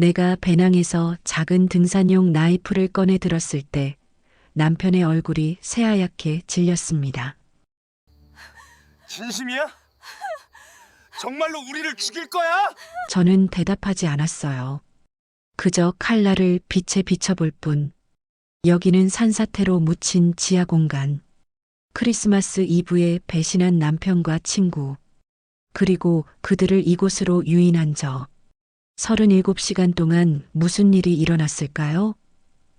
내가 배낭에서 작은 등산용 나이프를 꺼내 들었을 때 남편의 얼굴이 새하얗게 질렸습니다. 진심이야? 정말로 우리를 죽일 거야? 저는 대답하지 않았어요. 그저 칼날을 빛에 비춰볼 뿐. 여기는 산사태로 묻힌 지하 공간. 크리스마스 이브에 배신한 남편과 친구. 그리고 그들을 이곳으로 유인한 저. 37시간 동안 무슨 일이 일어났을까요?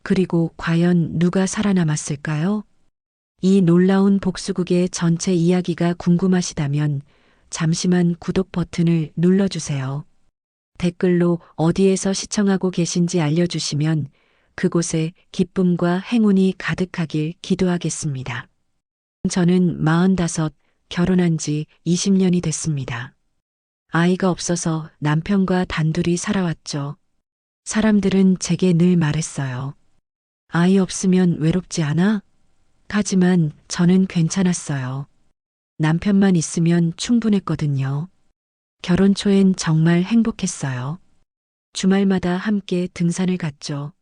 그리고 과연 누가 살아남았을까요? 이 놀라운 복수극의 전체 이야기가 궁금하시다면 잠시만 구독 버튼을 눌러주세요. 댓글로 어디에서 시청하고 계신지 알려주시면 그곳에 기쁨과 행운이 가득하길 기도하겠습니다. 저는 45, 결혼한 지 20년이 됐습니다. 아이가 없어서 남편과 단둘이 살아왔죠. 사람들은 제게 늘 말했어요. 아이 없으면 외롭지 않아? 하지만 저는 괜찮았어요. 남편만 있으면 충분했거든요. 결혼 초엔 정말 행복했어요. 주말마다 함께 등산을 갔죠.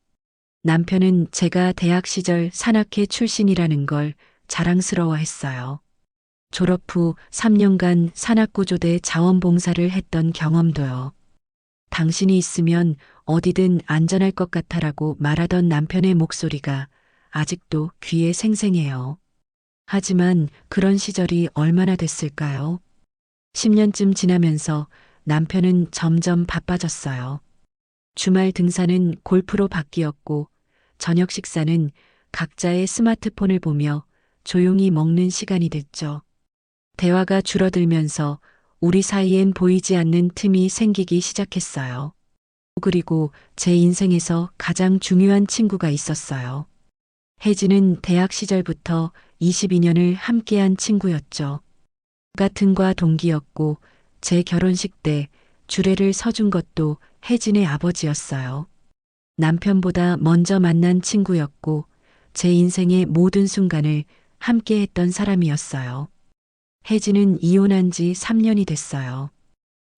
남편은 제가 대학 시절 산악회 출신이라는 걸 자랑스러워했어요. 졸업 후 3년간 산악구조대 자원봉사를 했던 경험도요. 당신이 있으면 어디든 안전할 것 같아라고 말하던 남편의 목소리가 아직도 귀에 생생해요. 하지만 그런 시절이 얼마나 됐을까요? 10년쯤 지나면서 남편은 점점 바빠졌어요. 주말 등산은 골프로 바뀌었고 저녁 식사는 각자의 스마트폰을 보며 조용히 먹는 시간이 됐죠. 대화가 줄어들면서 우리 사이엔 보이지 않는 틈이 생기기 시작했어요. 그리고 제 인생에서 가장 중요한 친구가 있었어요. 혜진은 대학 시절부터 22년을 함께한 친구였죠. 같은 과 동기였고 제 결혼식 때 주례를 서준 것도 혜진의 아버지였어요. 남편보다 먼저 만난 친구였고 제 인생의 모든 순간을 함께했던 사람이었어요. 혜진은 이혼한 지 3년이 됐어요.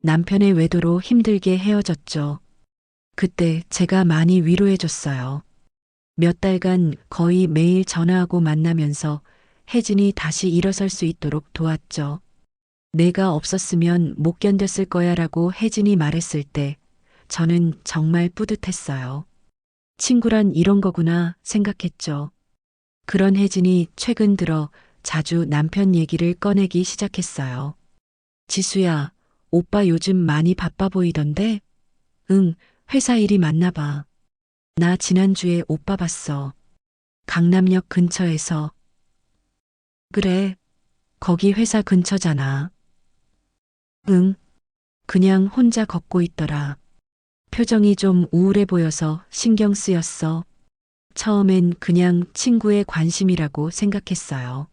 남편의 외도로 힘들게 헤어졌죠. 그때 제가 많이 위로해줬어요. 몇 달간 거의 매일 전화하고 만나면서 혜진이 다시 일어설 수 있도록 도왔죠. 내가 없었으면 못 견뎠을 거야 라고 혜진이 말했을 때 저는 정말 뿌듯했어요. 친구란 이런 거구나 생각했죠. 그런 혜진이 최근 들어 자주 남편 얘기를 꺼내기 시작했어요. 지수야, 오빠 요즘 많이 바빠 보이던데? 응, 회사 일이 많나 봐. 나 지난주에 오빠 봤어. 강남역 근처에서. 그래, 거기 회사 근처잖아. 응, 그냥 혼자 걷고 있더라. 표정이 좀 우울해 보여서 신경 쓰였어. 처음엔 그냥 친구의 관심이라고 생각했어요.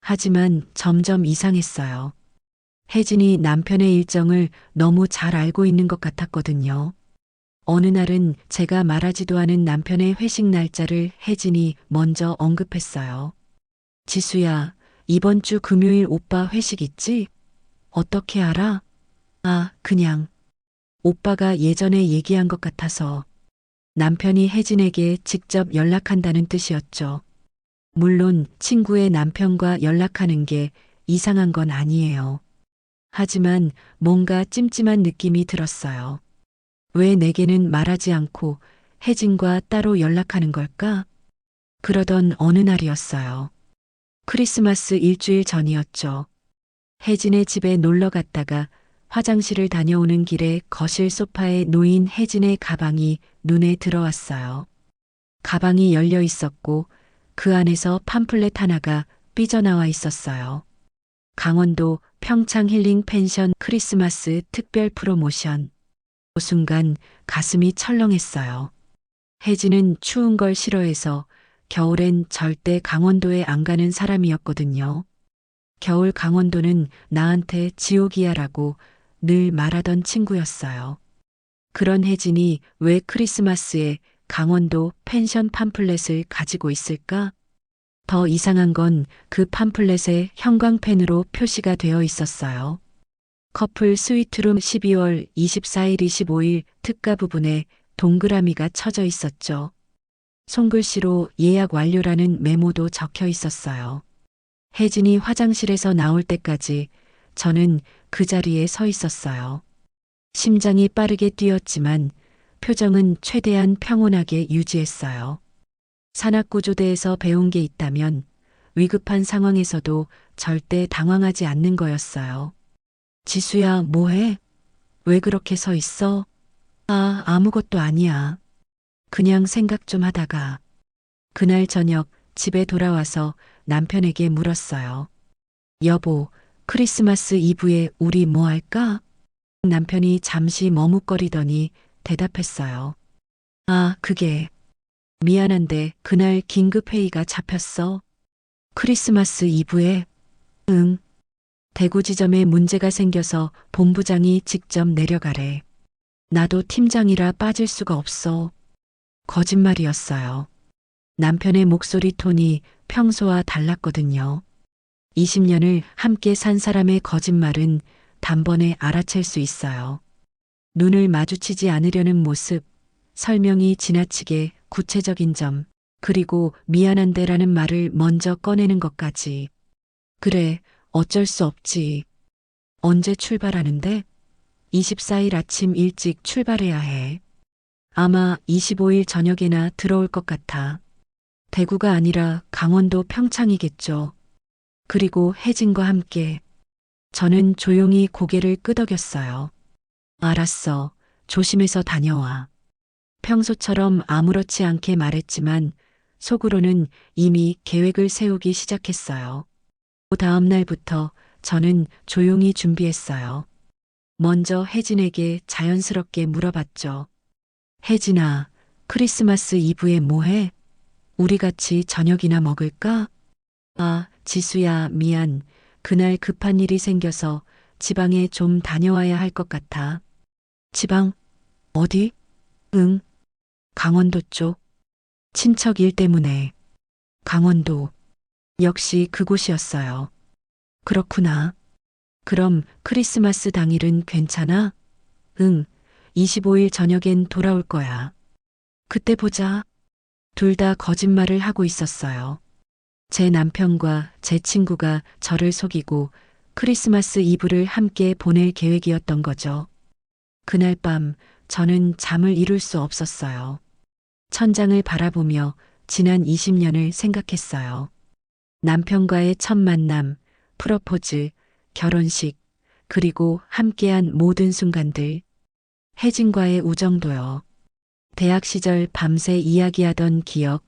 하지만 점점 이상했어요. 혜진이 남편의 일정을 너무 잘 알고 있는 것 같았거든요. 어느 날은 제가 말하지도 않은 남편의 회식 날짜를 혜진이 먼저 언급했어요. 지수야, 이번 주 금요일 오빠 회식 있지? 어떻게 알아? 아, 그냥. 오빠가 예전에 얘기한 것 같아서. 남편이 혜진에게 직접 연락한다는 뜻이었죠. 물론 친구의 남편과 연락하는 게 이상한 건 아니에요. 하지만 뭔가 찜찜한 느낌이 들었어요. 왜 내게는 말하지 않고 혜진과 따로 연락하는 걸까? 그러던 어느 날이었어요. 크리스마스 일주일 전이었죠. 혜진의 집에 놀러 갔다가 화장실을 다녀오는 길에 거실 소파에 놓인 혜진의 가방이 눈에 들어왔어요. 가방이 열려 있었고 그 안에서 팜플렛 하나가 삐져나와 있었어요. 강원도 평창 힐링 펜션 크리스마스 특별 프로모션. 그 순간 가슴이 철렁했어요. 혜진은 추운 걸 싫어해서 겨울엔 절대 강원도에 안 가는 사람이었거든요. 겨울 강원도는 나한테 지옥이야라고 늘 말하던 친구였어요. 그런 혜진이 왜 크리스마스에 강원도 펜션 팜플렛을 가지고 있을까? 더 이상한 건 그 팜플렛에 형광펜으로 표시가 되어 있었어요. 커플 스위트룸 12월 24일 25일 특가 부분에 동그라미가 쳐져 있었죠. 손글씨로 예약 완료라는 메모도 적혀 있었어요. 혜진이 화장실에서 나올 때까지 저는 그 자리에 서 있었어요. 심장이 빠르게 뛰었지만 표정은 최대한 평온하게 유지했어요. 산악구조대에서 배운 게 있다면 위급한 상황에서도 절대 당황하지 않는 거였어요. 지수야, 뭐해? 왜 그렇게 서 있어? 아무것도 아니야. 그냥 생각 좀 하다가. 그날 저녁 집에 돌아와서 남편에게 물었어요. 여보, 크리스마스 이브에 우리 뭐 할까? 남편이 잠시 머뭇거리더니 대답했어요. 그게. 미안한데 그날 긴급회의가 잡혔어. 크리스마스 이브에? 응. 대구 지점에 문제가 생겨서 본부장이 직접 내려가래. 나도 팀장이라 빠질 수가 없어. 거짓말이었어요. 남편의 목소리 톤이 평소와 달랐거든요. 20년을 함께 산 사람의 거짓말은 단번에 알아챌 수 있어요. 눈을 마주치지 않으려는 모습, 설명이 지나치게 구체적인 점, 그리고 미안한데라는 말을 먼저 꺼내는 것까지. 그래, 어쩔 수 없지. 언제 출발하는데? 24일 아침 일찍 출발해야 해. 아마 25일 저녁에나 들어올 것 같아. 대구가 아니라 강원도 평창이겠죠. 그리고 혜진과 함께. 저는 조용히 고개를 끄덕였어요. 알았어. 조심해서 다녀와. 평소처럼 아무렇지 않게 말했지만 속으로는 이미 계획을 세우기 시작했어요. 그 다음 날부터 저는 조용히 준비했어요. 먼저 혜진에게 자연스럽게 물어봤죠. 혜진아, 크리스마스 이브에 뭐 해? 우리 같이 저녁이나 먹을까? 지수야, 미안. 그날 급한 일이 생겨서 지방에 좀 다녀와야 할 것 같아. 지방? 어디? 응. 강원도 쪽. 친척 일 때문에. 강원도. 역시 그곳이었어요. 그렇구나. 그럼 크리스마스 당일은 괜찮아? 응. 25일 저녁엔 돌아올 거야. 그때 보자. 둘 다 거짓말을 하고 있었어요. 제 남편과 제 친구가 저를 속이고 크리스마스 이브를 함께 보낼 계획이었던 거죠. 그날 밤 저는 잠을 이룰 수 없었어요. 천장을 바라보며 지난 20년을 생각했어요. 남편과의 첫 만남, 프러포즈, 결혼식, 그리고 함께한 모든 순간들. 혜진과의 우정도요. 대학 시절 밤새 이야기하던 기억,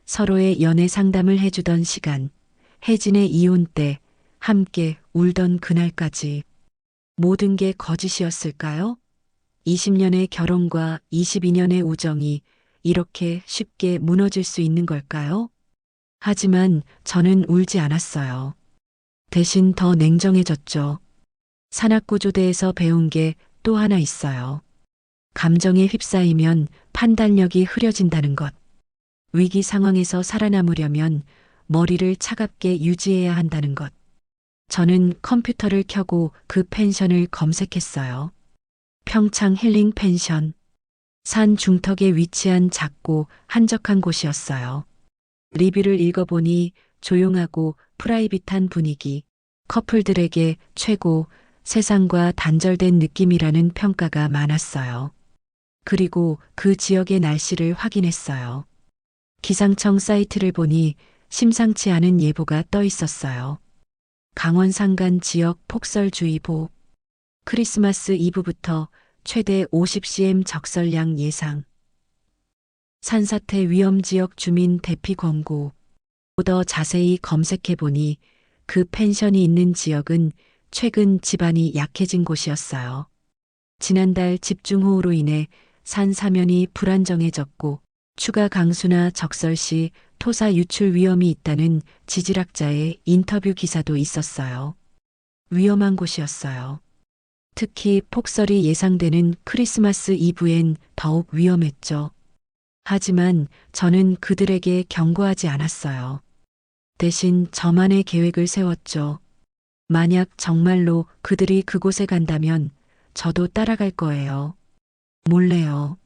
서로의 연애 상담을 해주던 시간, 혜진의 이혼 때 함께 울던 그날까지. 모든 게 거짓이었을까요? 20년의 결혼과 22년의 우정이 이렇게 쉽게 무너질 수 있는 걸까요? 하지만 저는 울지 않았어요. 대신 더 냉정해졌죠. 산악구조대에서 배운 게 또 하나 있어요. 감정에 휩싸이면 판단력이 흐려진다는 것. 위기 상황에서 살아남으려면 머리를 차갑게 유지해야 한다는 것. 저는 컴퓨터를 켜고 그 펜션을 검색했어요. 평창 힐링 펜션. 산 중턱에 위치한 작고 한적한 곳이었어요. 리뷰를 읽어보니 조용하고 프라이빗한 분위기, 커플들에게 최고, 세상과 단절된 느낌이라는 평가가 많았어요. 그리고 그 지역의 날씨를 확인했어요. 기상청 사이트를 보니 심상치 않은 예보가 떠 있었어요. 강원 산간 지역 폭설주의보, 크리스마스 이브부터 최대 50cm 적설량 예상, 산사태 위험 지역 주민 대피 권고. 더 자세히 검색해 보니 그 펜션이 있는 지역은 최근 지반이 약해진 곳이었어요. 지난달 집중호우로 인해 산 사면이 불안정해졌고 추가 강수나 적설 시 토사 유출 위험이 있다는 지질학자의 인터뷰 기사도 있었어요. 위험한 곳이었어요. 특히 폭설이 예상되는 크리스마스 이브엔 더욱 위험했죠. 하지만 저는 그들에게 경고하지 않았어요. 대신 저만의 계획을 세웠죠. 만약 정말로 그들이 그곳에 간다면 저도 따라갈 거예요. 몰래요.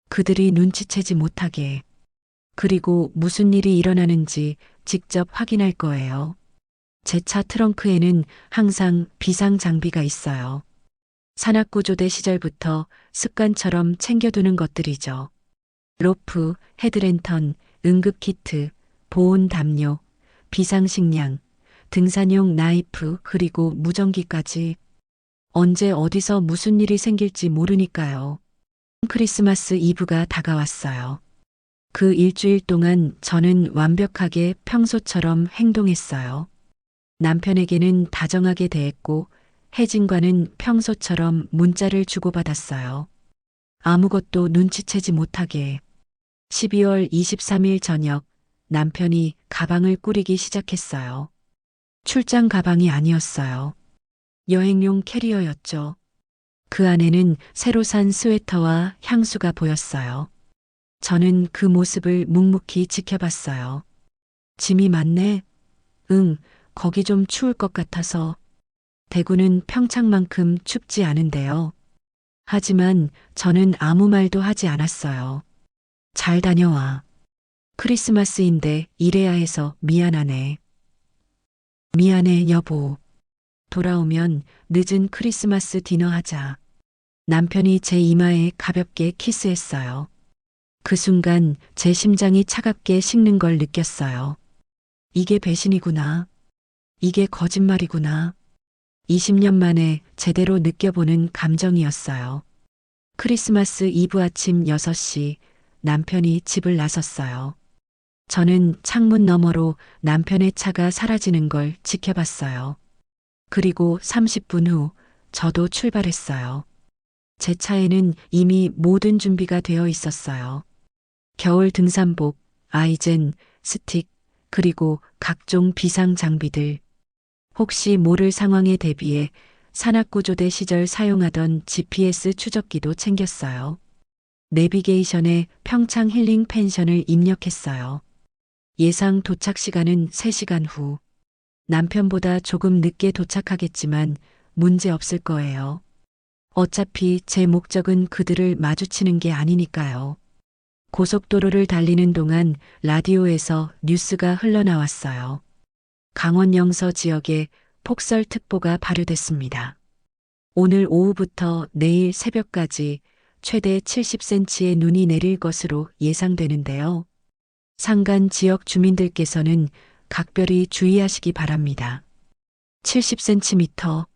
그들이 눈치채지 못하게. 그리고 무슨 일이 일어나는지 직접 확인할 거예요. 제 차 트렁크에는 항상 비상 장비가 있어요. 산악구조대 시절부터 습관처럼 챙겨두는 것들이죠. 로프, 헤드랜턴, 응급키트, 보온 담요, 비상식량, 등산용 나이프, 그리고 무전기까지. 언제 어디서 무슨 일이 생길지 모르니까요. 크리스마스 이브가 다가왔어요. 그 일주일 동안 저는 완벽하게 평소처럼 행동했어요. 남편에게는 다정하게 대했고, 혜진과는 평소처럼 문자를 주고받았어요. 아무것도 눈치채지 못하게. 12월 23일 저녁, 남편이 가방을 꾸리기 시작했어요. 출장 가방이 아니었어요. 여행용 캐리어였죠. 그 안에는 새로 산 스웨터와 향수가 보였어요. 저는 그 모습을 묵묵히 지켜봤어요. 짐이 많네? 응, 거기 좀 추울 것 같아서. 대구는 평창만큼 춥지 않은데요. 하지만 저는 아무 말도 하지 않았어요. 잘 다녀와. 크리스마스인데 이래야 해서 미안하네. 미안해, 여보. 돌아오면 늦은 크리스마스 디너 하자. 남편이 제 이마에 가볍게 키스했어요. 그 순간 제 심장이 차갑게 식는 걸 느꼈어요. 이게 배신이구나. 이게 거짓말이구나. 20년 만에 제대로 느껴보는 감정이었어요. 크리스마스 이브 아침 6시 남편이 집을 나섰어요. 저는 창문 너머로 남편의 차가 사라지는 걸 지켜봤어요. 그리고 30분 후 저도 출발했어요. 제 차에는 이미 모든 준비가 되어 있었어요. 겨울 등산복, 아이젠, 스틱, 그리고 각종 비상 장비들. 혹시 모를 상황에 대비해 산악구조대 시절 사용하던 GPS 추적기도 챙겼어요. 내비게이션에 평창 힐링 펜션을 입력했어요. 예상 도착 시간은 3시간 후. 남편보다 조금 늦게 도착하겠지만 문제 없을 거예요. 어차피 제 목적은 그들을 마주치는 게 아니니까요. 고속도로를 달리는 동안 라디오에서 뉴스가 흘러나왔어요. 강원 영서 지역에 폭설특보가 발효됐습니다. 오늘 오후부터 내일 새벽까지 최대 70cm의 눈이 내릴 것으로 예상되는데요. 산간 지역 주민들께서는 각별히 주의하시기 바랍니다. 70cm.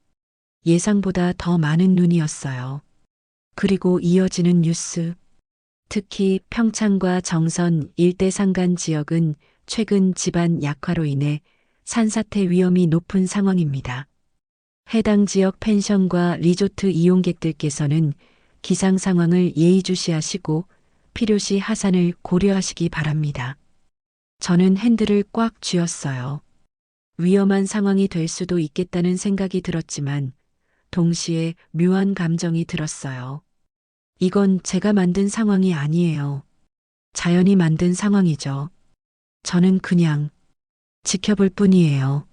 예상보다 더 많은 눈이었어요. 그리고 이어지는 뉴스. 특히 평창과 정선 일대 산간 지역은 최근 지반 약화로 인해 산사태 위험이 높은 상황입니다. 해당 지역 펜션과 리조트 이용객들께서는 기상 상황을 예의주시하시고 필요시 하산을 고려하시기 바랍니다. 저는 핸들을 꽉 쥐었어요. 위험한 상황이 될 수도 있겠다는 생각이 들었지만 동시에 묘한 감정이 들었어요. 이건 제가 만든 상황이 아니에요. 자연이 만든 상황이죠. 저는 그냥 지켜볼 뿐이에요.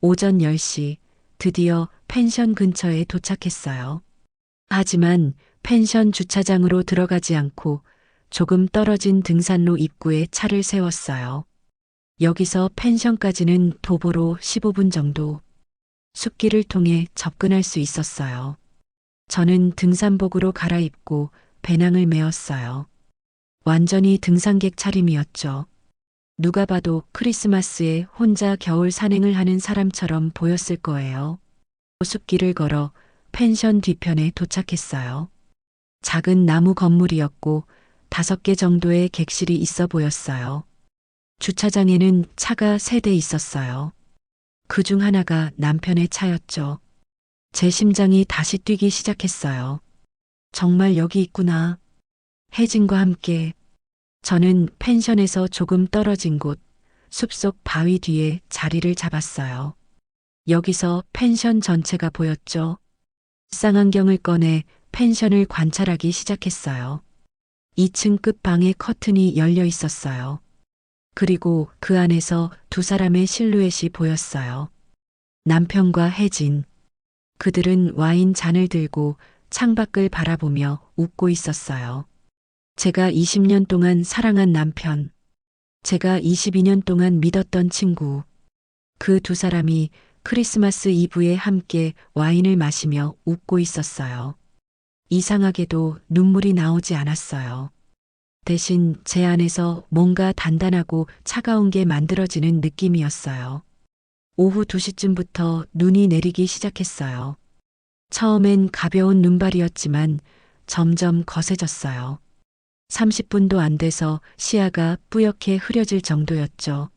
오전 10시 드디어 펜션 근처에 도착했어요. 하지만 펜션 주차장으로 들어가지 않고 조금 떨어진 등산로 입구에 차를 세웠어요. 여기서 펜션까지는 도보로 15분 정도. 숲길을 통해 접근할 수 있었어요. 저는 등산복으로 갈아입고 배낭을 메었어요. 완전히 등산객 차림이었죠. 누가 봐도 크리스마스에 혼자 겨울 산행을 하는 사람처럼 보였을 거예요. 숲길을 걸어 펜션 뒤편에 도착했어요. 작은 나무 건물이었고 5개 정도의 객실이 있어 보였어요. 주차장에는 차가 3대 있었어요. 그 중 하나가 남편의 차였죠. 제 심장이 다시 뛰기 시작했어요. 정말 여기 있구나. 혜진과 함께. 저는 펜션에서 조금 떨어진 곳, 숲속 바위 뒤에 자리를 잡았어요. 여기서 펜션 전체가 보였죠. 쌍안경을 꺼내 펜션을 관찰하기 시작했어요. 2층 끝방에 커튼이 열려 있었어요. 그리고 그 안에서 2 사람의 실루엣이 보였어요. 남편과 혜진. 그들은 와인 잔을 들고 창밖을 바라보며 웃고 있었어요. 제가 20년 동안 사랑한 남편, 제가 22년 동안 믿었던 친구, 그 두 사람이 크리스마스 이브에 함께 와인을 마시며 웃고 있었어요. 이상하게도 눈물이 나오지 않았어요. 대신 제 안에서 뭔가 단단하고 차가운 게 만들어지는 느낌이었어요. 오후 2시쯤부터 눈이 내리기 시작했어요. 처음엔 가벼운 눈발이었지만 점점 거세졌어요. 30분도 안 돼서 시야가 뿌옇게 흐려질 정도였죠.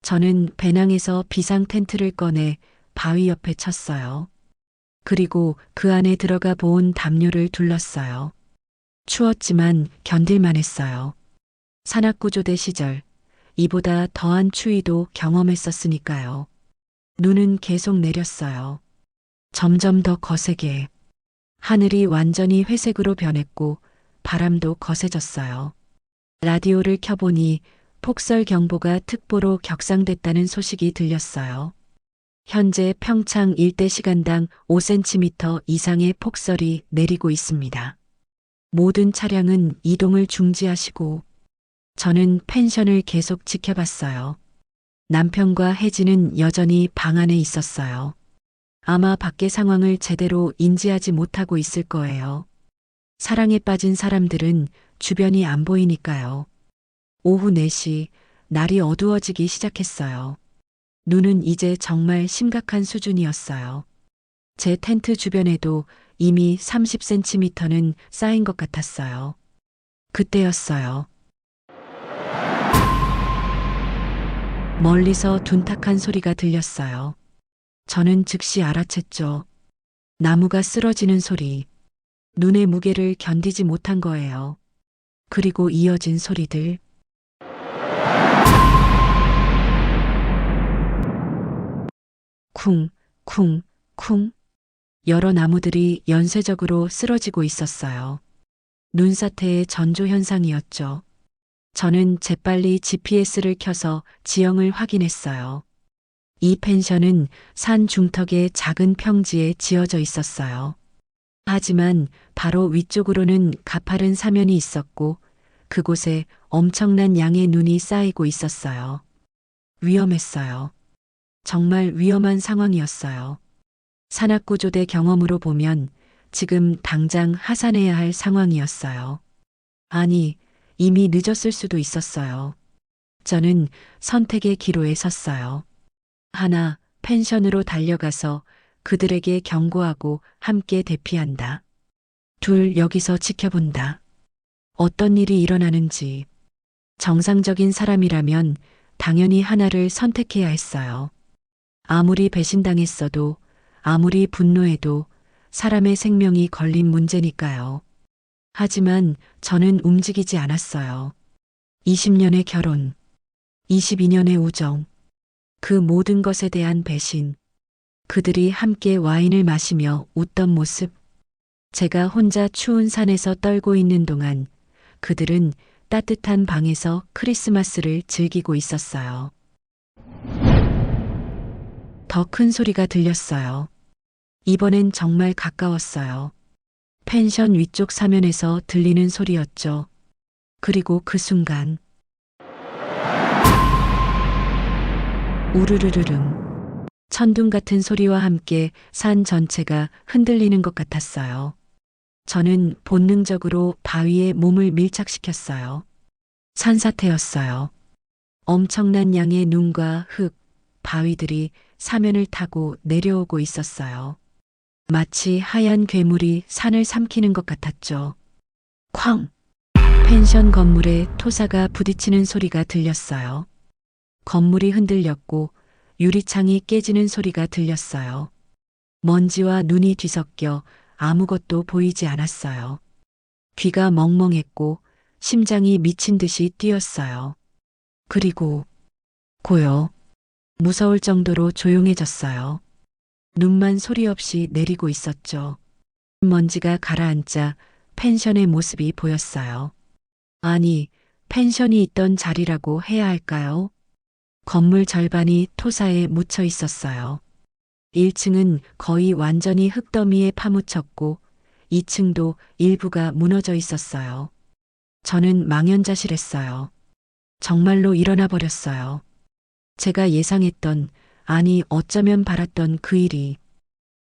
저는 배낭에서 비상 텐트를 꺼내 바위 옆에 쳤어요. 그리고 그 안에 들어가 본 담요를 둘렀어요. 추웠지만 견딜만 했어요. 산악구조대 시절 이보다 더한 추위도 경험했었으니까요. 눈은 계속 내렸어요. 점점 더 거세게. 하늘이 완전히 회색으로 변했고 바람도 거세졌어요. 라디오를 켜보니 폭설 경보가 특보로 격상됐다는 소식이 들렸어요. 현재 평창 일대 시간당 5cm 이상의 폭설이 내리고 있습니다. 모든 차량은 이동을 중지하시고 저는 펜션을 계속 지켜봤어요. 남편과 혜진은 여전히 방 안에 있었어요. 아마 밖의 상황을 제대로 인지하지 못하고 있을 거예요. 사랑에 빠진 사람들은 주변이 안 보이니까요. 오후 4시 날이 어두워지기 시작했어요. 눈은 이제 정말 심각한 수준이었어요. 제 텐트 주변에도 이미 30cm는 쌓인 것 같았어요. 그때였어요. 멀리서 둔탁한 소리가 들렸어요. 저는 즉시 알아챘죠. 나무가 쓰러지는 소리. 눈의 무게를 견디지 못한 거예요. 그리고 이어진 소리들. 쿵, 쿵, 쿵. 여러 나무들이 연쇄적으로 쓰러지고 있었어요. 눈사태의 전조 현상이었죠. 저는 재빨리 GPS를 켜서 지형을 확인했어요. 이 펜션은 산 중턱의 작은 평지에 지어져 있었어요. 하지만 바로 위쪽으로는 가파른 사면이 있었고 그곳에 엄청난 양의 눈이 쌓이고 있었어요. 위험했어요. 정말 위험한 상황이었어요. 산악구조대 경험으로 보면 지금 당장 하산해야 할 상황이었어요. 아니, 이미 늦었을 수도 있었어요. 저는 선택의 기로에 섰어요. 하나, 펜션으로 달려가서 그들에게 경고하고 함께 대피한다. 둘, 여기서 지켜본다. 어떤 일이 일어나는지. 정상적인 사람이라면 당연히 하나를 선택해야 했어요. 아무리 배신당했어도, 아무리 분노해도 사람의 생명이 걸린 문제니까요. 하지만 저는 움직이지 않았어요. 20년의 결혼, 22년의 우정, 그 모든 것에 대한 배신, 그들이 함께 와인을 마시며 웃던 모습, 제가 혼자 추운 산에서 떨고 있는 동안 그들은 따뜻한 방에서 크리스마스를 즐기고 있었어요. 더 큰 소리가 들렸어요. 이번엔 정말 가까웠어요. 펜션 위쪽 사면에서 들리는 소리였죠. 그리고 그 순간 우르르르릉 천둥 같은 소리와 함께 산 전체가 흔들리는 것 같았어요. 저는 본능적으로 바위에 몸을 밀착시켰어요. 산사태였어요. 엄청난 양의 눈과 흙, 바위들이 사면을 타고 내려오고 있었어요. 마치 하얀 괴물이 산을 삼키는 것 같았죠. 쾅! 펜션 건물에 토사가 부딪히는 소리가 들렸어요. 건물이 흔들렸고 유리창이 깨지는 소리가 들렸어요. 먼지와 눈이 뒤섞여 아무것도 보이지 않았어요. 귀가 멍멍했고 심장이 미친 듯이 뛰었어요. 그리고 고요. 무서울 정도로 조용해졌어요. 눈만 소리 없이 내리고 있었죠. 먼지가 가라앉자 펜션의 모습이 보였어요. 아니, 펜션이 있던 자리라고 해야 할까요? 건물 절반이 토사에 묻혀 있었어요. 1층은 거의 완전히 흙더미에 파묻혔고 2층도 일부가 무너져 있었어요. 저는 망연자실했어요. 정말로 일어나 버렸어요. 제가 예상했던, 아니 어쩌면 바랐던 그 일이.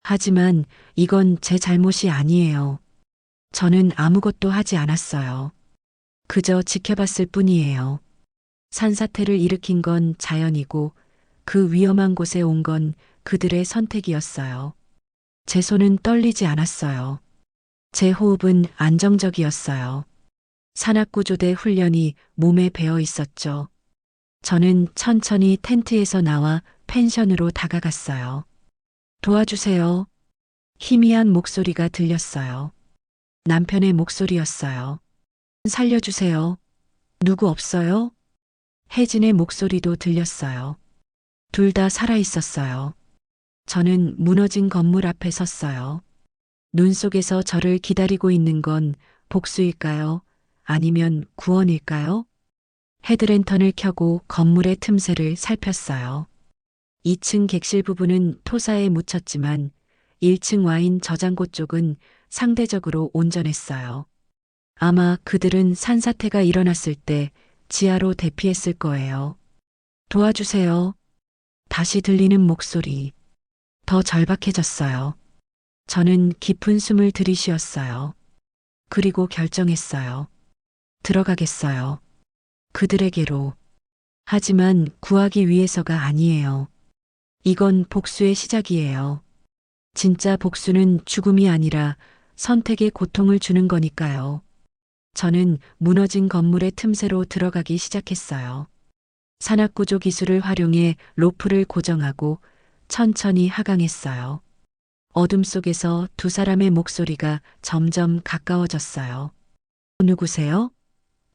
하지만 이건 제 잘못이 아니에요. 저는 아무것도 하지 않았어요. 그저 지켜봤을 뿐이에요. 산사태를 일으킨 건 자연이고 그 위험한 곳에 온 건 그들의 선택이었어요. 제 손은 떨리지 않았어요. 제 호흡은 안정적이었어요. 산악구조대 훈련이 몸에 배어 있었죠. 저는 천천히 텐트에서 나와 펜션으로 다가갔어요. 도와주세요. 희미한 목소리가 들렸어요. 남편의 목소리였어요. 살려주세요. 누구 없어요? 혜진의 목소리도 들렸어요. 둘 다 살아 있었어요. 저는 무너진 건물 앞에 섰어요. 눈 속에서 저를 기다리고 있는 건 복수일까요? 아니면 구원일까요? 헤드랜턴을 켜고 건물의 틈새를 살폈어요. 2층 객실 부분은 토사에 묻혔지만 1층 와인 저장고 쪽은 상대적으로 온전했어요. 아마 그들은 산사태가 일어났을 때 지하로 대피했을 거예요. 도와주세요. 다시 들리는 목소리. 더 절박해졌어요. 저는 깊은 숨을 들이쉬었어요. 그리고 결정했어요. 들어가겠어요. 그들에게로. 하지만 구하기 위해서가 아니에요. 이건 복수의 시작이에요. 진짜 복수는 죽음이 아니라 선택의 고통을 주는 거니까요. 저는 무너진 건물의 틈새로 들어가기 시작했어요. 산악구조 기술을 활용해 로프를 고정하고 천천히 하강했어요. 어둠 속에서 두 사람의 목소리가 점점 가까워졌어요. 누구세요?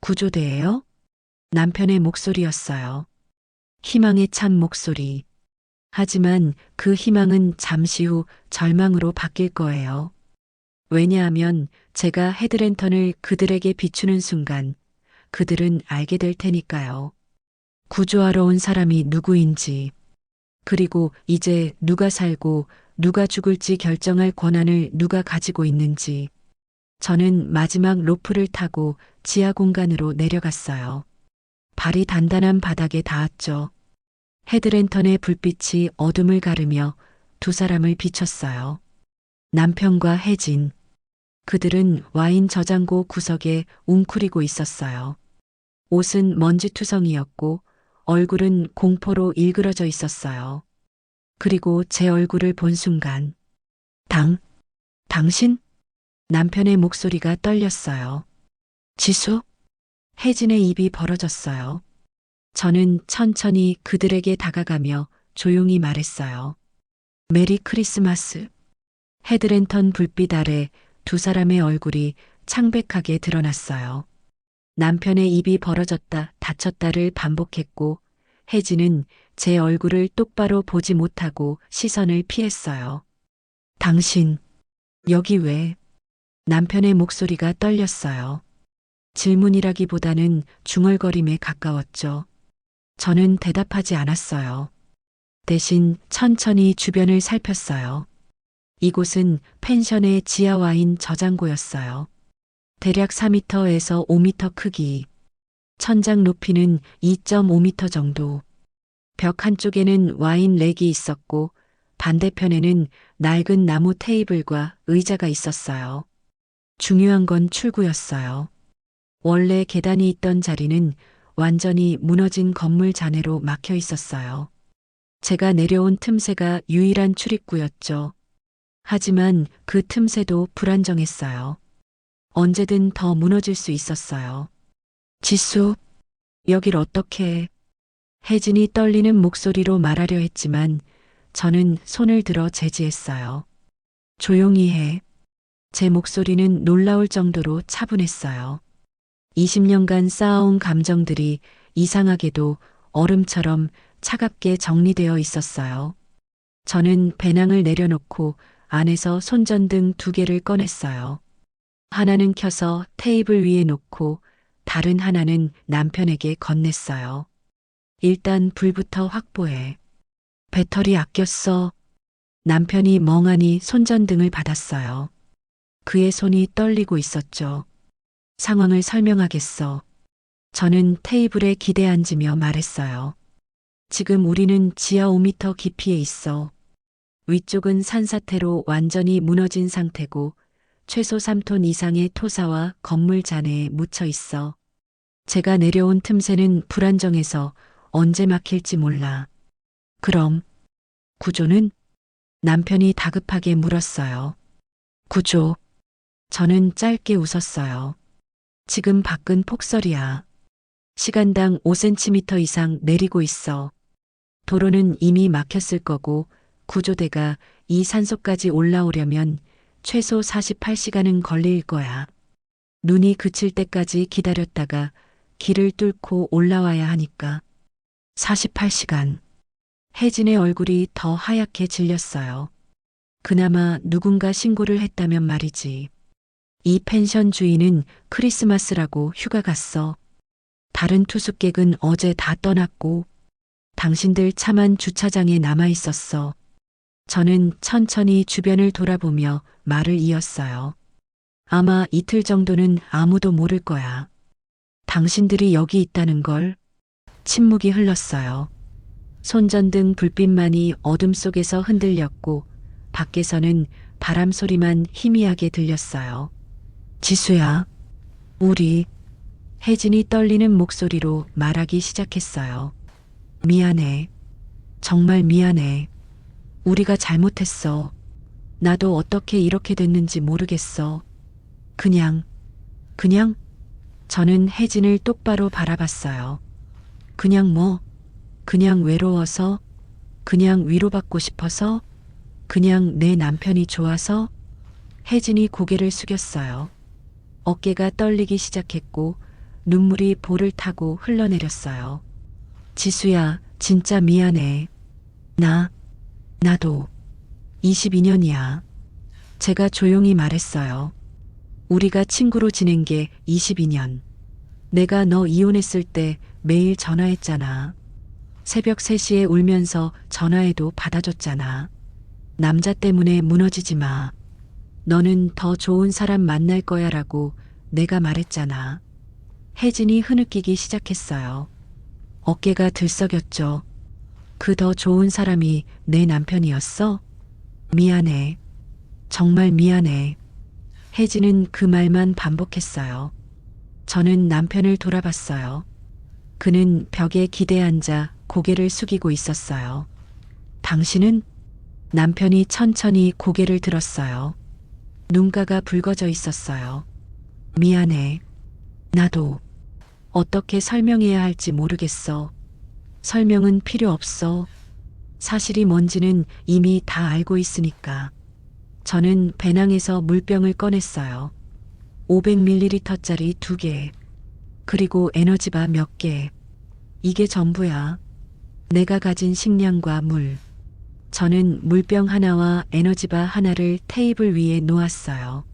구조대예요? 남편의 목소리였어요. 희망에 찬 목소리. 하지만 그 희망은 잠시 후 절망으로 바뀔 거예요. 왜냐하면 제가 헤드랜턴을 그들에게 비추는 순간 그들은 알게 될 테니까요. 구조하러 온 사람이 누구인지, 그리고 이제 누가 살고 누가 죽을지 결정할 권한을 누가 가지고 있는지. 저는 마지막 로프를 타고 지하 공간으로 내려갔어요. 발이 단단한 바닥에 닿았죠. 헤드랜턴의 불빛이 어둠을 가르며 두 사람을 비췄어요. 남편과 혜진. 그들은 와인 저장고 구석에 웅크리고 있었어요. 옷은 먼지투성이었고 얼굴은 공포로 일그러져 있었어요. 그리고 제 얼굴을 본 순간, 당신? 남편의 목소리가 떨렸어요. 지수? 혜진의 입이 벌어졌어요. 저는 천천히 그들에게 다가가며 조용히 말했어요. 메리 크리스마스. 헤드랜턴 불빛 아래 두 사람의 얼굴이 창백하게 드러났어요. 남편의 입이 벌어졌다 닫혔다를 반복했고 혜진은 제 얼굴을 똑바로 보지 못하고 시선을 피했어요. 당신, 여기 왜? 남편의 목소리가 떨렸어요. 질문이라기보다는 중얼거림에 가까웠죠. 저는 대답하지 않았어요. 대신 천천히 주변을 살폈어요. 이곳은 펜션의 지하 와인 저장고였어요. 대략 4m에서 5m 크기. 천장 높이는 2.5m 정도. 벽 한쪽에는 와인 렉이 있었고 반대편에는 낡은 나무 테이블과 의자가 있었어요. 중요한 건 출구였어요. 원래 계단이 있던 자리는 완전히 무너진 건물 잔해로 막혀 있었어요. 제가 내려온 틈새가 유일한 출입구였죠. 하지만 그 틈새도 불안정했어요. 언제든 더 무너질 수 있었어요. 지수, 여길 어떻게 해? 혜진이 떨리는 목소리로 말하려 했지만 저는 손을 들어 제지했어요. 조용히 해. 제 목소리는 놀라울 정도로 차분했어요. 20년간 쌓아온 감정들이 이상하게도 얼음처럼 차갑게 정리되어 있었어요. 저는 배낭을 내려놓고 안에서 손전등 2개를 꺼냈어요. 하나는 켜서 테이블 위에 놓고 다른 하나는 남편에게 건넸어요. 일단 불부터 확보해. 배터리 아꼈어. 남편이 멍하니 손전등을 받았어요. 그의 손이 떨리고 있었죠. 상황을 설명하겠어. 저는 테이블에 기대 앉으며 말했어요. 지금 우리는 지하 5m 깊이에 있어. 위쪽은 산사태로 완전히 무너진 상태고 최소 3톤 이상의 토사와 건물 잔해에 묻혀 있어. 제가 내려온 틈새는 불안정해서 언제 막힐지 몰라. 그럼 구조는? 남편이 다급하게 물었어요. 구조. 저는 짧게 웃었어요. 지금 밖은 폭설이야. 시간당 5cm 이상 내리고 있어. 도로는 이미 막혔을 거고 구조대가 이 산소까지 올라오려면 최소 48시간은 걸릴 거야. 눈이 그칠 때까지 기다렸다가 길을 뚫고 올라와야 하니까. 48시간. 혜진의 얼굴이 더 하얗게 질렸어요. 그나마 누군가 신고를 했다면 말이지. 이 펜션 주인은 크리스마스라고 휴가 갔어. 다른 투숙객은 어제 다 떠났고 당신들 차만 주차장에 남아 있었어. 저는 천천히 주변을 돌아보며 말을 이었어요. 아마 이틀 정도는 아무도 모를 거야. 당신들이 여기 있다는 걸. 침묵이 흘렀어요. 손전등 불빛만이 어둠 속에서 흔들렸고 밖에서는 바람 소리만 희미하게 들렸어요. 지수야, 우리. 혜진이 떨리는 목소리로 말하기 시작했어요. 미안해. 정말 미안해. 우리가 잘못했어. 나도 어떻게 이렇게 됐는지 모르겠어. 그냥. 저는 혜진을 똑바로 바라봤어요. 그냥 뭐? 그냥 외로워서? 그냥 위로받고 싶어서? 그냥 내 남편이 좋아서? 혜진이 고개를 숙였어요. 어깨가 떨리기 시작했고 눈물이 볼을 타고 흘러내렸어요. 지수야, 진짜 미안해. 나도 22년이야. 제가 조용히 말했어요. 우리가 친구로 지낸 게 22년. 내가 너 이혼했을 때 매일 전화했잖아. 새벽 3시에 울면서 전화해도 받아줬잖아. 남자 때문에 무너지지 마. 너는 더 좋은 사람 만날 거야 라고 내가 말했잖아. 혜진이 흐느끼기 시작했어요. 어깨가 들썩였죠. 그 더 좋은 사람이 내 남편이었어? 미안해. 정말 미안해. 혜진은 그 말만 반복했어요. 저는 남편을 돌아봤어요. 그는 벽에 기대 앉아 고개를 숙이고 있었어요. 당신은? 남편이 천천히 고개를 들었어요. 눈가가 붉어져 있었어요. 미안해. 나도. 어떻게 설명해야 할지 모르겠어. 설명은 필요 없어. 사실이 뭔지는 이미 다 알고 있으니까. 저는 배낭에서 물병을 꺼냈어요. 500ml짜리 2개. 그리고 에너지바 몇 개. 이게 전부야. 내가 가진 식량과 물. 저는 물병 하나와 에너지바 하나를 테이블 위에 놓았어요.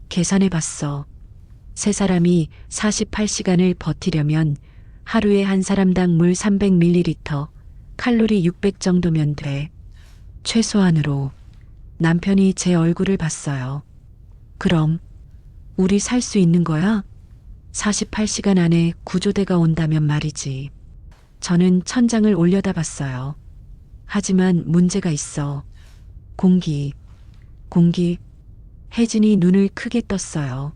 계산해봤어. 세 사람이 48시간을 버티려면 하루에 한 사람당 물 300ml, 칼로리 600 정도면 돼. 최소한으로. 남편이 제 얼굴을 봤어요. 그럼 우리 살 수 있는 거야? 48시간 안에 구조대가 온다면 말이지. 저는 천장을 올려다봤어요. 하지만 문제가 있어. 공기. 혜진이 눈을 크게 떴어요.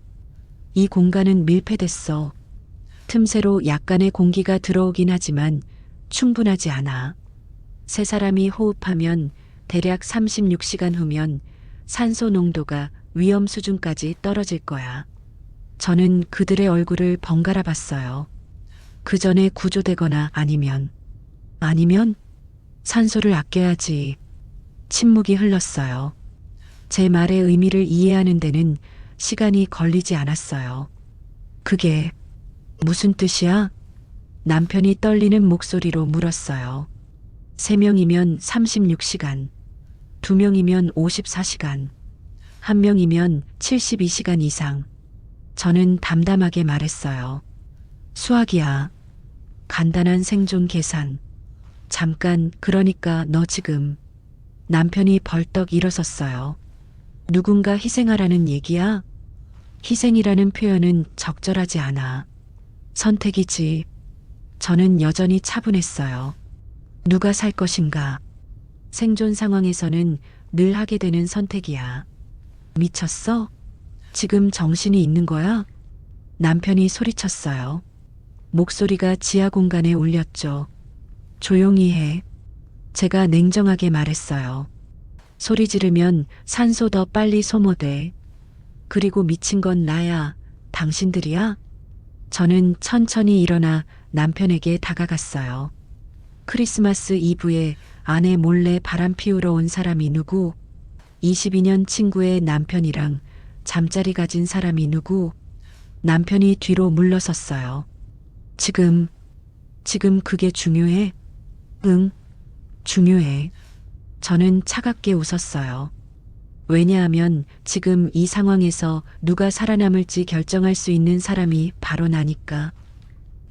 이 공간은 밀폐됐어. 틈새로 약간의 공기가 들어오긴 하지만 충분하지 않아. 세 사람이 호흡하면 대략 36시간 후면 산소 농도가 위험 수준까지 떨어질 거야. 저는 그들의 얼굴을 번갈아 봤어요. 그 전에 구조되거나 아니면 산소를 아껴야지. 침묵이 흘렀어요. 제 말의 의미를 이해하는 데는 시간이 걸리지 않았어요. 그게 무슨 뜻이야? 남편이 떨리는 목소리로 물었어요. 3명이면 36시간, 2명이면 54시간, 1명이면 72시간 이상. 저는 담담하게 말했어요. 수학이야. 간단한 생존 계산. 잠깐, 그러니까 너 지금 남편이 벌떡 일어섰어요. 누군가 희생하라는 얘기야? 희생이라는 표현은 적절하지 않아. 선택이지. 저는 여전히 차분했어요. 누가 살 것인가? 생존 상황에서는 늘 하게 되는 선택이야. 미쳤어? 지금 정신이 있는 거야? 남편이 소리쳤어요. 목소리가 지하 공간에 울렸죠. 조용히 해. 제가 냉정하게 말했어요. 소리 지르면 산소 더 빨리 소모돼. 그리고 미친 건 나야. 당신들이야? 저는 천천히 일어나 남편에게 다가갔어요. 크리스마스 이브에 아내 몰래 바람 피우러 온 사람이 누구? 22년 친구의 남편이랑 잠자리 가진 사람이 누구? 남편이 뒤로 물러섰어요. 지금 그게 중요해? 응, 중요해. 저는 차갑게 웃었어요. 왜냐하면 지금 이 상황에서 누가 살아남을지 결정할 수 있는 사람이 바로 나니까.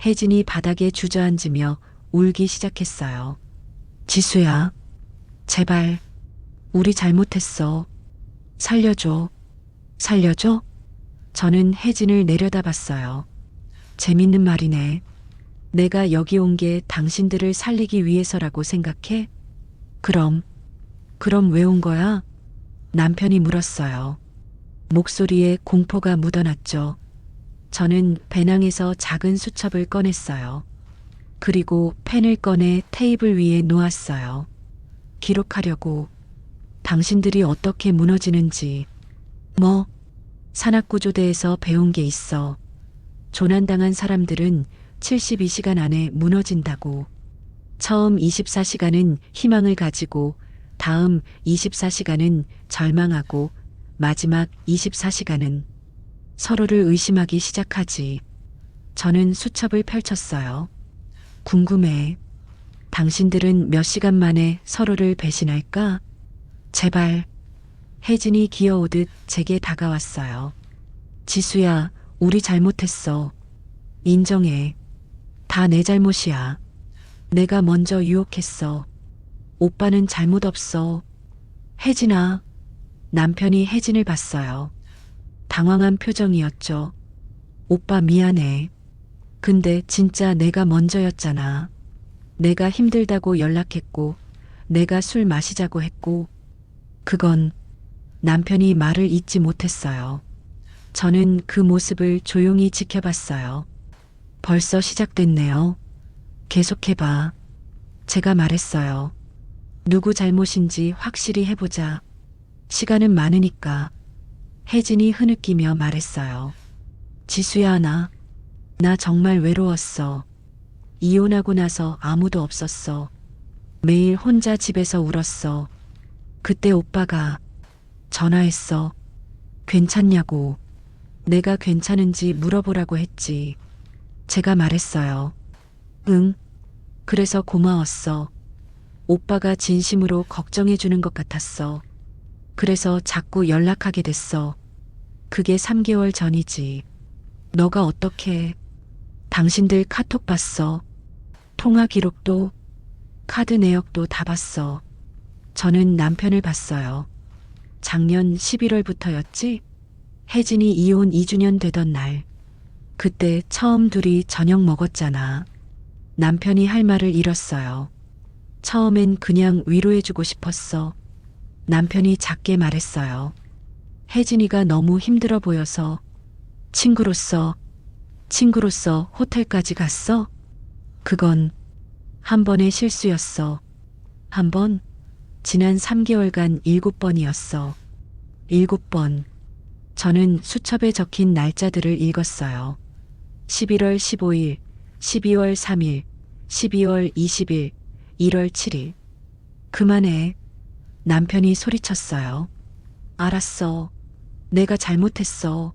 혜진이 바닥에 주저앉으며 울기 시작했어요. 지수야, 제발, 우리 잘못했어. 살려줘. 살려줘? 저는 혜진을 내려다봤어요. 재밌는 말이네. 내가 여기 온 게 당신들을 살리기 위해서라고 생각해? 그럼 왜 온 거야? 남편이 물었어요. 목소리에 공포가 묻어났죠. 저는 배낭에서 작은 수첩을 꺼냈어요. 그리고 펜을 꺼내 테이블 위에 놓았어요. 기록하려고. 당신들이 어떻게 무너지는지. 산악구조대에서 배운 게 있어. 조난당한 사람들은 72시간 안에 무너진다고. 처음 24시간은 희망을 가지고, 다음 24시간은 절망하고, 마지막 24시간은 서로를 의심하기 시작하지. 저는 수첩을 펼쳤어요. 궁금해. 당신들은 몇 시간 만에 서로를 배신할까? 제발. 혜진이 기어오듯 제게 다가왔어요. 지수야, 우리 잘못했어. 인정해. 다 내 잘못이야. 내가 먼저 유혹했어. 오빠는 잘못 없어. 혜진아. 남편이 혜진을 봤어요. 당황한 표정이었죠. 오빠 미안해. 근데 진짜 내가 먼저였잖아. 내가 힘들다고 연락했고, 내가 술 마시자고 했고, 그건 남편이 말을 잇지 못했어요. 저는 그 모습을 조용히 지켜봤어요. 벌써 시작됐네요. 계속해봐. 제가 말했어요. 누구 잘못인지 확실히 해보자. 시간은 많으니까. 혜진이 흐느끼며 말했어요. 지수야, 나 정말 외로웠어. 이혼하고 나서 아무도 없었어. 매일 혼자 집에서 울었어. 그때 오빠가 전화했어. 괜찮냐고. 내가 괜찮은지 물어보라고 했지. 제가 말했어요. 응. 그래서 고마웠어. 오빠가 진심으로 걱정해주는 것 같았어. 그래서 자꾸 연락하게 됐어. 그게 3개월 전이지. 너가 어떻게... 당신들 카톡 봤어. 통화 기록도, 카드 내역도 다 봤어. 저는 남편을 봤어요. 작년 11월부터였지? 혜진이 이혼 2주년 되던 날. 그때 처음 둘이 저녁 먹었잖아. 남편이 할 말을 잃었어요. 처음엔 그냥 위로해주고 싶었어. 남편이 작게 말했어요. 혜진이가 너무 힘들어 보여서. 친구로서 호텔까지 갔어? 그건 한 번의 실수였어. 한 번? 지난 3개월간 7번이었어. 7번. 저는 수첩에 적힌 날짜들을 읽었어요. 11월 15일, 12월 3일, 12월 20일, 1월 7일. 그만해. 남편이 소리쳤어요. 알았어. 내가 잘못했어.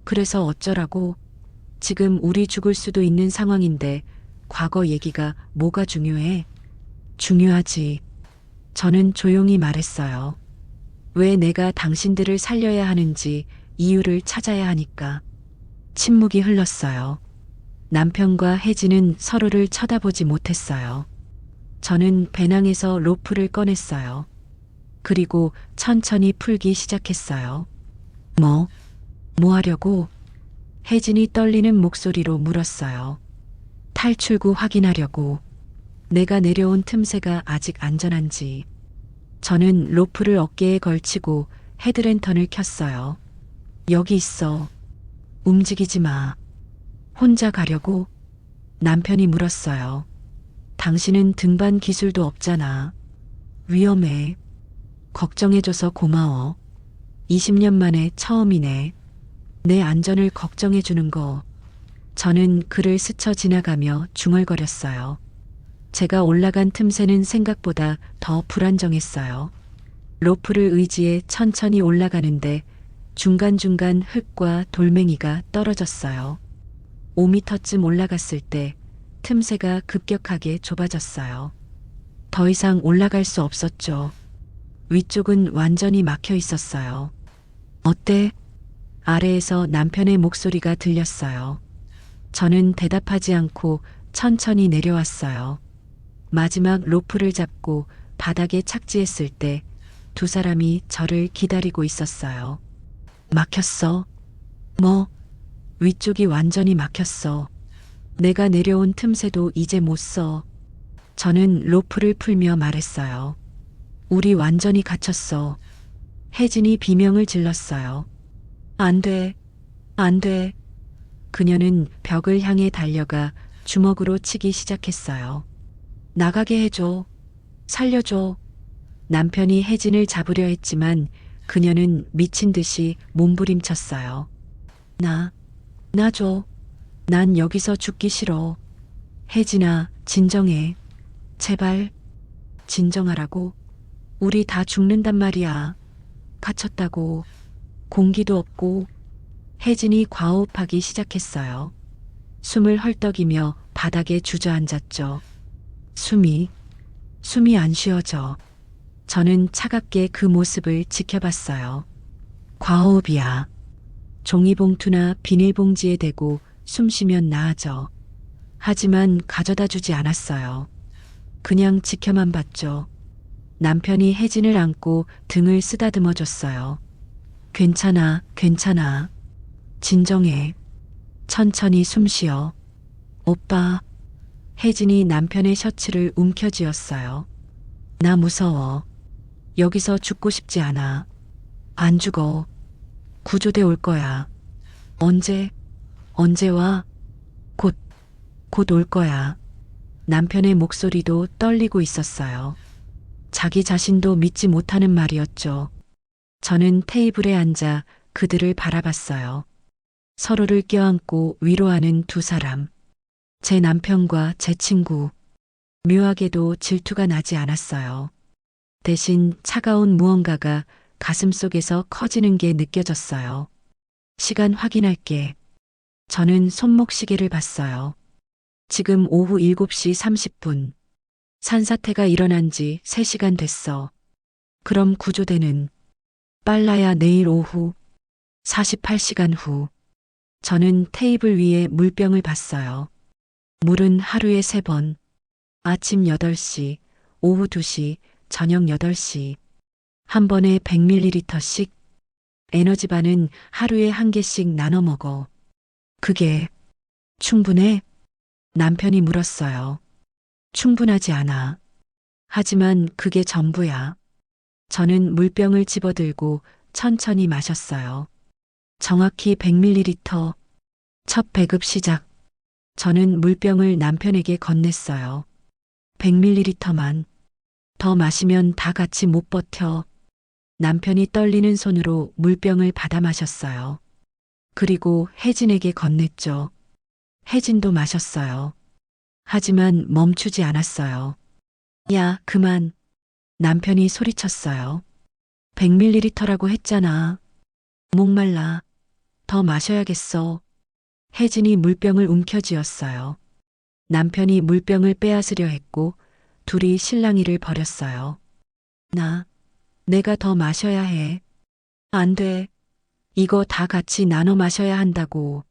그래서 어쩌라고. 지금 우리 죽을 수도 있는 상황인데 과거 얘기가 뭐가 중요해? 중요하지. 저는 조용히 말했어요. 왜 내가 당신들을 살려야 하는지 이유를 찾아야 하니까. 침묵이 흘렀어요. 남편과 혜진은 서로를 쳐다보지 못했어요. 저는 배낭에서 로프를 꺼냈어요. 그리고 천천히 풀기 시작했어요. 뭐 하려고? 혜진이 떨리는 목소리로 물었어요. 탈출구 확인하려고. 내가 내려온 틈새가 아직 안전한지. 저는 로프를 어깨에 걸치고 헤드랜턴을 켰어요. 여기 있어. 움직이지 마. 혼자 가려고? 남편이 물었어요. 당신은 등반 기술도 없잖아. 위험해. 걱정해줘서 고마워. 20년 만에 처음이네. 내 안전을 걱정해주는 거. 저는 그를 스쳐 지나가며 중얼거렸어요. 제가 올라간 틈새는 생각보다 더 불안정했어요. 로프를 의지해 천천히 올라가는데 중간중간 흙과 돌멩이가 떨어졌어요. 5미터쯤 올라갔을 때 틈새가 급격하게 좁아졌어요. 더 이상 올라갈 수 없었죠. 위쪽은 완전히 막혀 있었어요. 어때? 아래에서 남편의 목소리가 들렸어요. 저는 대답하지 않고 천천히 내려왔어요. 마지막 로프를 잡고 바닥에 착지했을 때 두 사람이 저를 기다리고 있었어요. 막혔어. 뭐? 위쪽이 완전히 막혔어. 내가 내려온 틈새도 이제 못 써. 저는 로프를 풀며 말했어요. 우리 완전히 갇혔어. 혜진이 비명을 질렀어요. 안 돼. 안 돼. 그녀는 벽을 향해 달려가 주먹으로 치기 시작했어요. 나가게 해줘. 살려줘. 남편이 혜진을 잡으려 했지만 그녀는 미친 듯이 몸부림쳤어요. 나 줘. 난 여기서 죽기 싫어. 혜진아, 진정해. 제발. 진정하라고. 우리 다 죽는단 말이야. 갇혔다고. 공기도 없고. 혜진이 과호흡하기 시작했어요. 숨을 헐떡이며 바닥에 주저앉았죠. 숨이 안 쉬어져. 저는 차갑게 그 모습을 지켜봤어요. 과호흡이야. 종이봉투나 비닐봉지에 대고 숨 쉬면 나아져. 하지만 가져다 주지 않았어요. 그냥 지켜만 봤죠. 남편이 혜진을 안고 등을 쓰다듬어 줬어요. 괜찮아, 괜찮아. 진정해. 천천히 숨 쉬어. 오빠. 혜진이 남편의 셔츠를 움켜쥐었어요. 나 무서워. 여기서 죽고 싶지 않아. 안 죽어. 구조대 올 거야. 언제 와? 곧 올 거야. 남편의 목소리도 떨리고 있었어요. 자기 자신도 믿지 못하는 말이었죠. 저는 테이블에 앉아 그들을 바라봤어요. 서로를 껴안고 위로하는 두 사람. 제 남편과 제 친구. 묘하게도 질투가 나지 않았어요. 대신 차가운 무언가가 가슴속에서 커지는 게 느껴졌어요. 시간 확인할게. 저는 손목시계를 봤어요. 지금 오후 7시 30분. 산사태가 일어난 지 3시간 됐어. 그럼 구조대는 빨라야 내일 오후 48시간 후. 저는 테이블 위에 물병을 봤어요. 물은 하루에 3번. 아침 8시, 오후 2시, 저녁 8시. 한 번에 100ml씩. 에너지바는 하루에 1개씩 나눠 먹어. 그게 충분해? 남편이 물었어요. 충분하지 않아. 하지만 그게 전부야. 저는 물병을 집어들고 천천히 마셨어요. 정확히 100ml. 첫 배급 시작. 저는 물병을 남편에게 건넸어요. 100ml만. 더 마시면 다 같이 못 버텨. 남편이 떨리는 손으로 물병을 받아 마셨어요. 그리고 혜진에게 건넸죠. 혜진도 마셨어요. 하지만 멈추지 않았어요. 야, 그만. 남편이 소리쳤어요. 100ml라고 했잖아. 목말라. 더 마셔야겠어. 혜진이 물병을 움켜쥐었어요. 남편이 물병을 빼앗으려 했고 둘이 실랑이를 벌였어요. 내가 더 마셔야 해. 안 돼. 이거 다 같이 나눠 마셔야 한다고.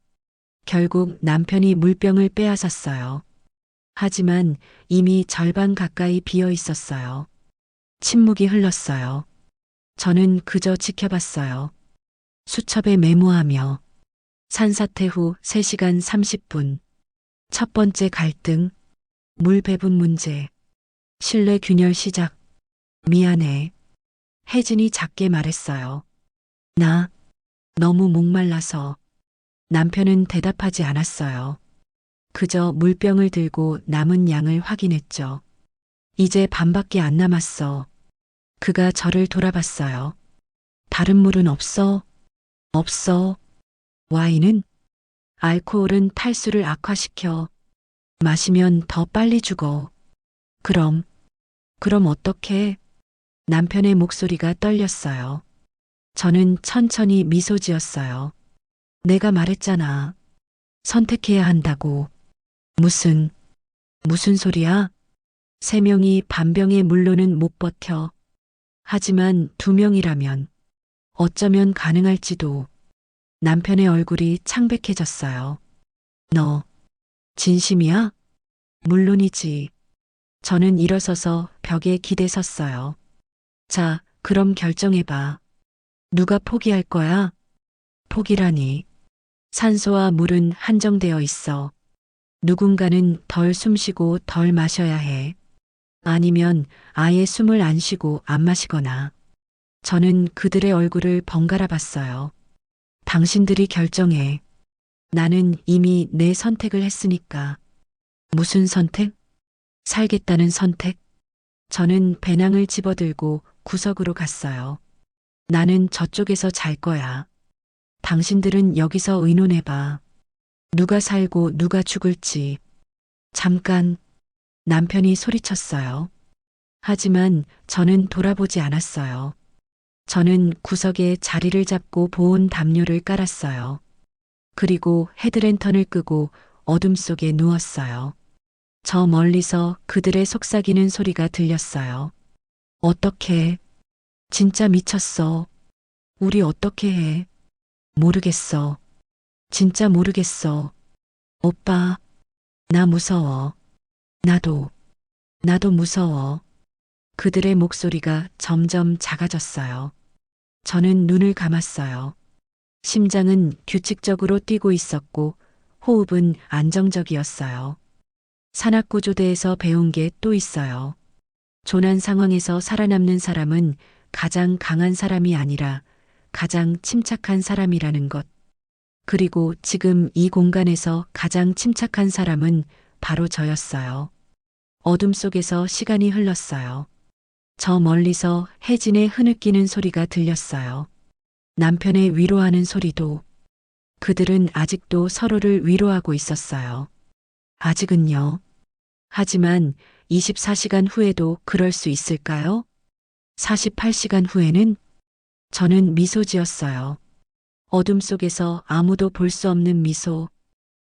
결국 남편이 물병을 빼앗았어요. 하지만 이미 절반 가까이 비어 있었어요. 침묵이 흘렀어요. 저는 그저 지켜봤어요. 수첩에 메모하며 산사태 후 3시간 30분. 첫 번째 갈등, 물 배분 문제, 신뢰 균열 시작. 미안해. 혜진이 작게 말했어요. 나 너무 목말라서. 남편은 대답하지 않았어요. 그저 물병을 들고 남은 양을 확인했죠. 이제 반밖에 안 남았어. 그가 저를 돌아봤어요. 다른 물은 없어? 없어. 와인은? 알코올은 탈수를 악화시켜. 마시면 더 빨리 죽어. 그럼 어떻게? 남편의 목소리가 떨렸어요. 저는 천천히 미소 지었어요. 내가 말했잖아. 선택해야 한다고. 무슨 소리야? 3명이 반병의 물로는 못 버텨. 하지만 2명이라면 어쩌면 가능할지도. 남편의 얼굴이 창백해졌어요. 너 진심이야? 물론이지. 저는 일어서서 벽에 기대 섰어요. 자, 그럼 결정해봐. 누가 포기할 거야? 포기라니. 산소와 물은 한정되어 있어. 누군가는 덜 숨쉬고 덜 마셔야 해. 아니면 아예 숨을 안 쉬고 안 마시거나. 저는 그들의 얼굴을 번갈아 봤어요. 당신들이 결정해. 나는 이미 내 선택을 했으니까. 무슨 선택? 살겠다는 선택? 저는 배낭을 집어들고 구석으로 갔어요. 나는 저쪽에서 잘 거야. 당신들은 여기서 의논해봐. 누가 살고 누가 죽을지. 잠깐. 남편이 소리쳤어요. 하지만 저는 돌아보지 않았어요. 저는 구석에 자리를 잡고 보온 담요를 깔았어요. 그리고 헤드랜턴을 끄고 어둠 속에 누웠어요. 저 멀리서 그들의 속삭이는 소리가 들렸어요. 어떻게? 진짜 미쳤어. 우리 어떻게 해? 모르겠어. 진짜 모르겠어. 오빠, 나 무서워. 나도 무서워. 그들의 목소리가 점점 작아졌어요. 저는 눈을 감았어요. 심장은 규칙적으로 뛰고 있었고 호흡은 안정적이었어요. 산악구조대에서 배운 게 또 있어요. 조난 상황에서 살아남는 사람은 가장 강한 사람이 아니라 가장 침착한 사람이라는 것. 그리고 지금 이 공간에서 가장 침착한 사람은 바로 저였어요. 어둠 속에서 시간이 흘렀어요. 저 멀리서 혜진의 흐느끼는 소리가 들렸어요. 남편의 위로하는 소리도. 그들은 아직도 서로를 위로하고 있었어요. 아직은요. 하지만 24시간 후에도 그럴 수 있을까요? 48시간 후에는? 저는 미소 지었어요. 어둠 속에서 아무도 볼 수 없는 미소.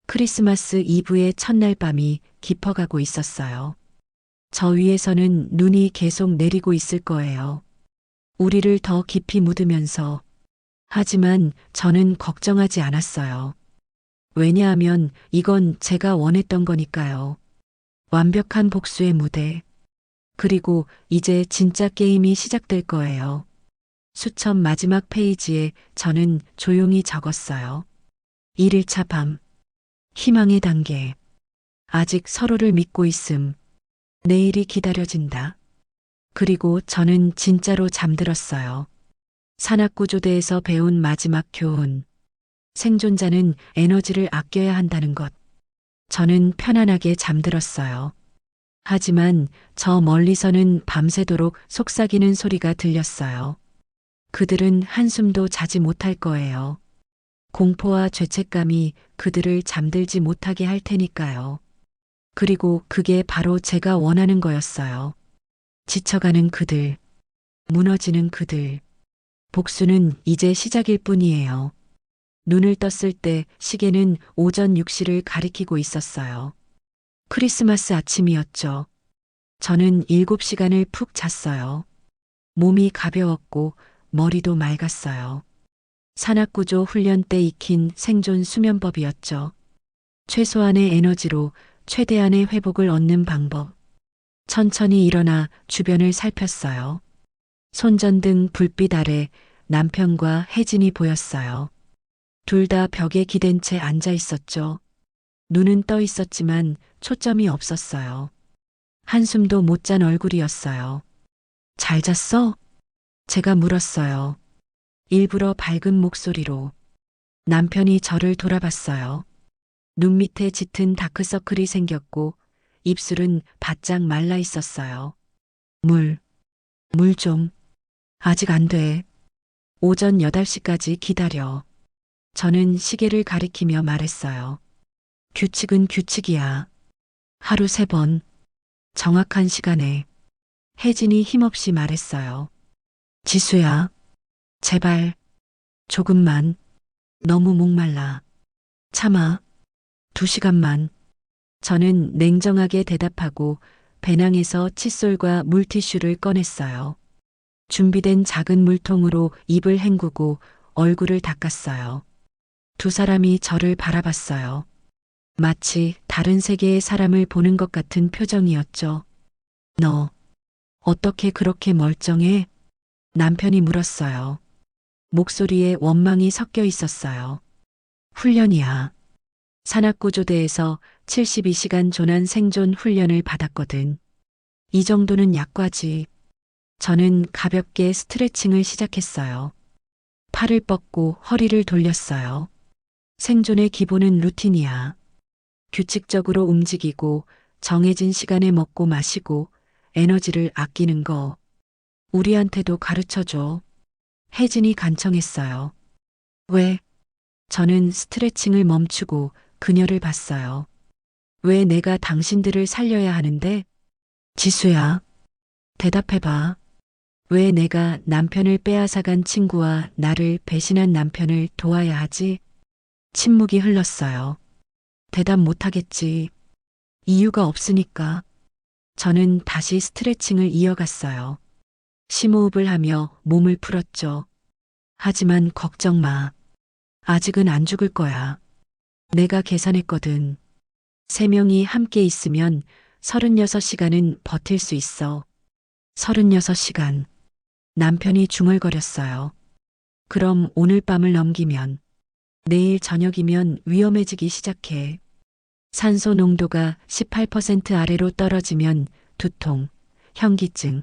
크리스마스 이브의 첫날 밤이 깊어가고 있었어요. 저 위에서는 눈이 계속 내리고 있을 거예요. 우리를 더 깊이 묻으면서. 하지만 저는 걱정하지 않았어요. 왜냐하면 이건 제가 원했던 거니까요. 완벽한 복수의 무대. 그리고 이제 진짜 게임이 시작될 거예요. 수첩 마지막 페이지에 저는 조용히 적었어요. 1일차 밤. 희망의 단계. 아직 서로를 믿고 있음. 내일이 기다려진다. 그리고 저는 진짜로 잠들었어요. 산악구조대에서 배운 마지막 교훈. 생존자는 에너지를 아껴야 한다는 것. 저는 편안하게 잠들었어요. 하지만 저 멀리서는 밤새도록 속삭이는 소리가 들렸어요. 그들은 한숨도 자지 못할 거예요. 공포와 죄책감이 그들을 잠들지 못하게 할 테니까요. 그리고 그게 바로 제가 원하는 거였어요. 지쳐가는 그들, 무너지는 그들. 복수는 이제 시작일 뿐이에요. 눈을 떴을 때 시계는 오전 6시를 가리키고 있었어요. 크리스마스 아침이었죠. 저는 7시간을 푹 잤어요. 몸이 가벼웠고 머리도 맑았어요. 산악구조 훈련 때 익힌 생존 수면법이었죠. 최소한의 에너지로 최대한의 회복을 얻는 방법. 천천히 일어나 주변을 살폈어요. 손전등 불빛 아래 남편과 혜진이 보였어요. 둘 다 벽에 기댄 채 앉아 있었죠. 눈은 떠 있었지만 초점이 없었어요. 한숨도 못 잔 얼굴이었어요. 잘 잤어? 제가 물었어요. 일부러 밝은 목소리로. 남편이 저를 돌아봤어요. 눈 밑에 짙은 다크서클이 생겼고 입술은 바짝 말라 있었어요. 물 좀. 아직 안 돼. 오전 8시까지 기다려. 저는 시계를 가리키며 말했어요. 규칙은 규칙이야. 하루 3번. 정확한 시간에. 혜진이 힘없이 말했어요. 지수야. 제발. 조금만. 너무 목말라. 참아. 2시간만. 저는 냉정하게 대답하고 배낭에서 칫솔과 물티슈를 꺼냈어요. 준비된 작은 물통으로 입을 헹구고 얼굴을 닦았어요. 두 사람이 저를 바라봤어요. 마치 다른 세계의 사람을 보는 것 같은 표정이었죠. 너, 어떻게 그렇게 멀쩡해? 남편이 물었어요. 목소리에 원망이 섞여 있었어요. 훈련이야. 산악구조대에서 72시간 조난 생존 훈련을 받았거든. 이 정도는 약과지. 저는 가볍게 스트레칭을 시작했어요. 팔을 뻗고 허리를 돌렸어요. 생존의 기본은 루틴이야. 규칙적으로 움직이고 정해진 시간에 먹고 마시고 에너지를 아끼는 거. 우리한테도 가르쳐줘. 혜진이 간청했어요. 왜? 저는 스트레칭을 멈추고 그녀를 봤어요. 왜 내가 당신들을 살려야 하는데? 지수야, 대답해봐. 왜 내가 남편을 빼앗아간 친구와 나를 배신한 남편을 도와야 하지? 침묵이 흘렀어요. 대답 못하겠지. 이유가 없으니까. 저는 다시 스트레칭을 이어갔어요. 심호흡을 하며 몸을 풀었죠. 하지만 걱정 마. 아직은 안 죽을 거야. 내가 계산했거든. 3명이 함께 있으면 36시간은 버틸 수 있어. 36시간. 남편이 중얼거렸어요. 그럼 오늘 밤을 넘기면, 내일 저녁이면 위험해지기 시작해. 산소 농도가 18% 아래로 떨어지면 두통, 현기증,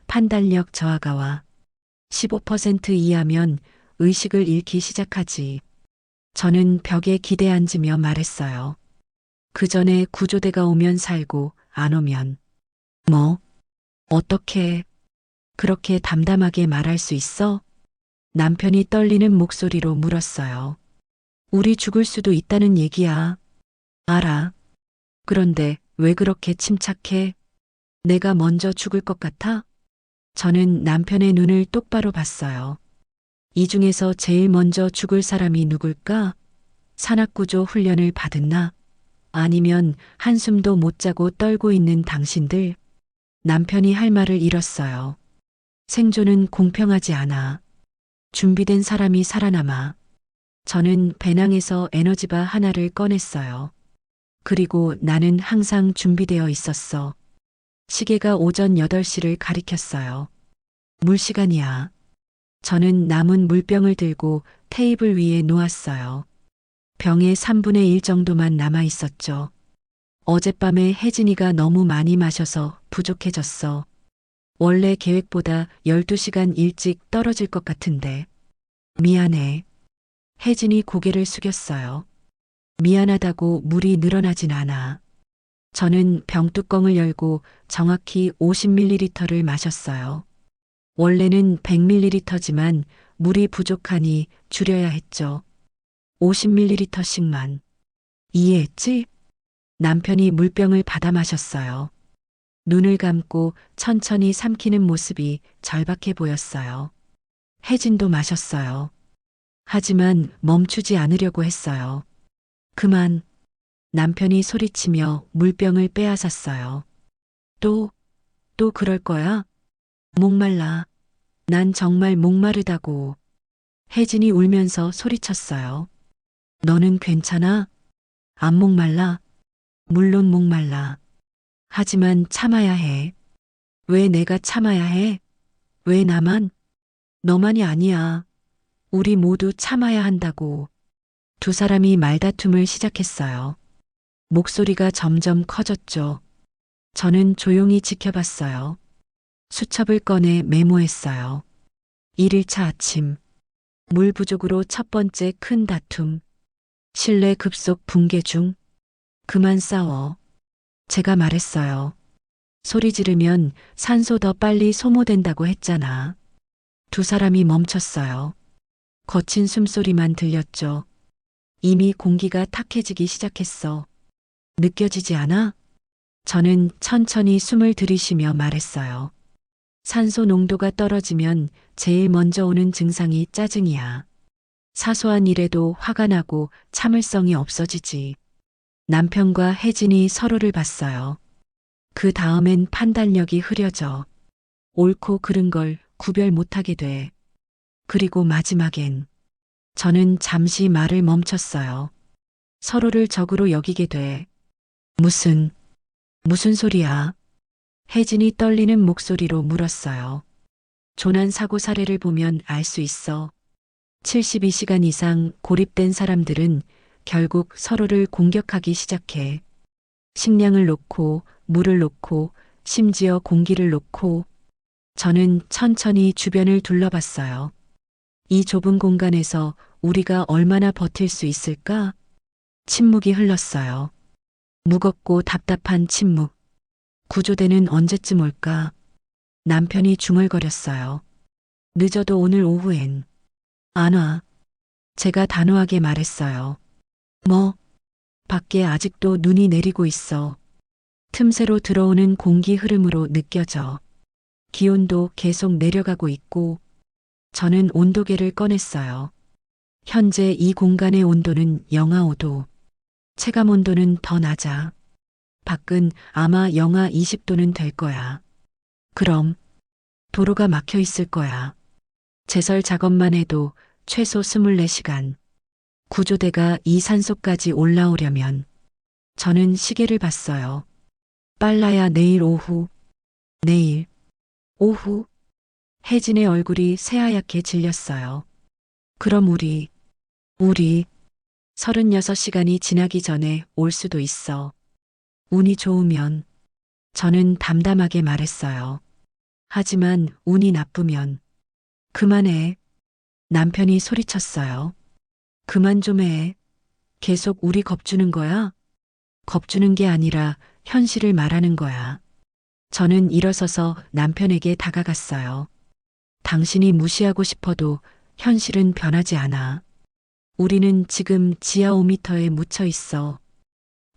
판단력 저하가 와. 15% 이하면 의식을 잃기 시작하지. 저는 벽에 기대 앉으며 말했어요. 그 전에 구조대가 오면 살고 안 오면. 뭐? 어떻게 그렇게 담담하게 말할 수 있어? 남편이 떨리는 목소리로 물었어요. 우리 죽을 수도 있다는 얘기야. 알아. 그런데 왜 그렇게 침착해? 내가 먼저 죽을 것 같아? 저는 남편의 눈을 똑바로 봤어요. 이 중에서 제일 먼저 죽을 사람이 누굴까? 산악구조 훈련을 받은 나? 아니면 한숨도 못 자고 떨고 있는 당신들? 남편이 할 말을 잃었어요. 생존은 공평하지 않아. 준비된 사람이 살아남아. 저는 배낭에서 에너지바 하나를 꺼냈어요. 그리고 나는 항상 준비되어 있었어. 시계가 오전 8시를 가리켰어요. 물 시간이야. 저는 남은 물병을 들고 테이블 위에 놓았어요. 병의 3분의 1 정도만 남아 있었죠. 어젯밤에 혜진이가 너무 많이 마셔서 부족해졌어. 원래 계획보다 12시간 일찍 떨어질 것 같은데. 미안해. 혜진이 고개를 숙였어요. 미안하다고 물이 늘어나진 않아. 저는 병뚜껑을 열고 정확히 50ml를 마셨어요. 원래는 100ml지만 물이 부족하니 줄여야 했죠. 50ml씩만. 이해했지? 남편이 물병을 받아 마셨어요. 눈을 감고 천천히 삼키는 모습이 절박해 보였어요. 혜진도 마셨어요. 하지만 멈추지 않으려고 했어요. 그만. 남편이 소리치며 물병을 빼앗았어요. 또 그럴 거야? 목말라. 난 정말 목마르다고. 혜진이 울면서 소리쳤어요. 너는 괜찮아? 안 목말라? 물론 목말라. 하지만 참아야 해. 왜 내가 참아야 해? 왜 나만? 너만이 아니야. 우리 모두 참아야 한다고. 두 사람이 말다툼을 시작했어요. 목소리가 점점 커졌죠. 저는 조용히 지켜봤어요. 수첩을 꺼내 메모했어요. 1일차 아침. 물 부족으로 첫 번째 큰 다툼. 신뢰 급속 붕괴 중. 그만 싸워. 제가 말했어요. 소리 지르면 산소 더 빨리 소모된다고 했잖아. 두 사람이 멈췄어요. 거친 숨소리만 들렸죠. 이미 공기가 탁해지기 시작했어. 느껴지지 않아? 저는 천천히 숨을 들이쉬며 말했어요. 산소 농도가 떨어지면 제일 먼저 오는 증상이 짜증이야. 사소한 일에도 화가 나고 참을성이 없어지지. 남편과 혜진이 서로를 봤어요. 그 다음엔 판단력이 흐려져. 옳고 그른 걸 구별 못하게 돼. 그리고 마지막엔 저는 잠시 말을 멈췄어요. 서로를 적으로 여기게 돼. 무슨 소리야? 혜진이 떨리는 목소리로 물었어요. 조난 사고 사례를 보면 알 수 있어. 72시간 이상 고립된 사람들은 결국 서로를 공격하기 시작해. 식량을 놓고, 물을 놓고, 심지어 공기를 놓고. 저는 천천히 주변을 둘러봤어요. 이 좁은 공간에서 우리가 얼마나 버틸 수 있을까? 침묵이 흘렀어요. 무겁고 답답한 침묵. 구조대는 언제쯤 올까? 남편이 중얼거렸어요. 늦어도 오늘 오후엔. 안 와. 제가 단호하게 말했어요. 뭐? 밖에 아직도 눈이 내리고 있어. 틈새로 들어오는 공기 흐름으로 느껴져. 기온도 계속 내려가고 있고. 저는 온도계를 꺼냈어요. 현재 이 공간의 온도는 영하 5도. 체감 온도는 더 낮아. 밖은 아마 영하 20도는 될 거야. 그럼 도로가 막혀 있을 거야. 제설 작업만 해도 최소 24시간. 구조대가 이 산소까지 올라오려면 저는 시계를 봤어요. 빨라야 내일 오후. 내일 오후. 혜진의 얼굴이 새하얗게 질렸어요. 그럼 우리 36시간이 지나기 전에 올 수도 있어. 운이 좋으면. 저는 담담하게 말했어요. 하지만 운이 나쁘면. 그만해. 남편이 소리쳤어요. 그만 좀 해. 계속 우리 겁주는 거야? 겁주는 게 아니라 현실을 말하는 거야. 저는 일어서서 남편에게 다가갔어요. 당신이 무시하고 싶어도 현실은 변하지 않아. 우리는 지금 지하 5m에 묻혀 있어.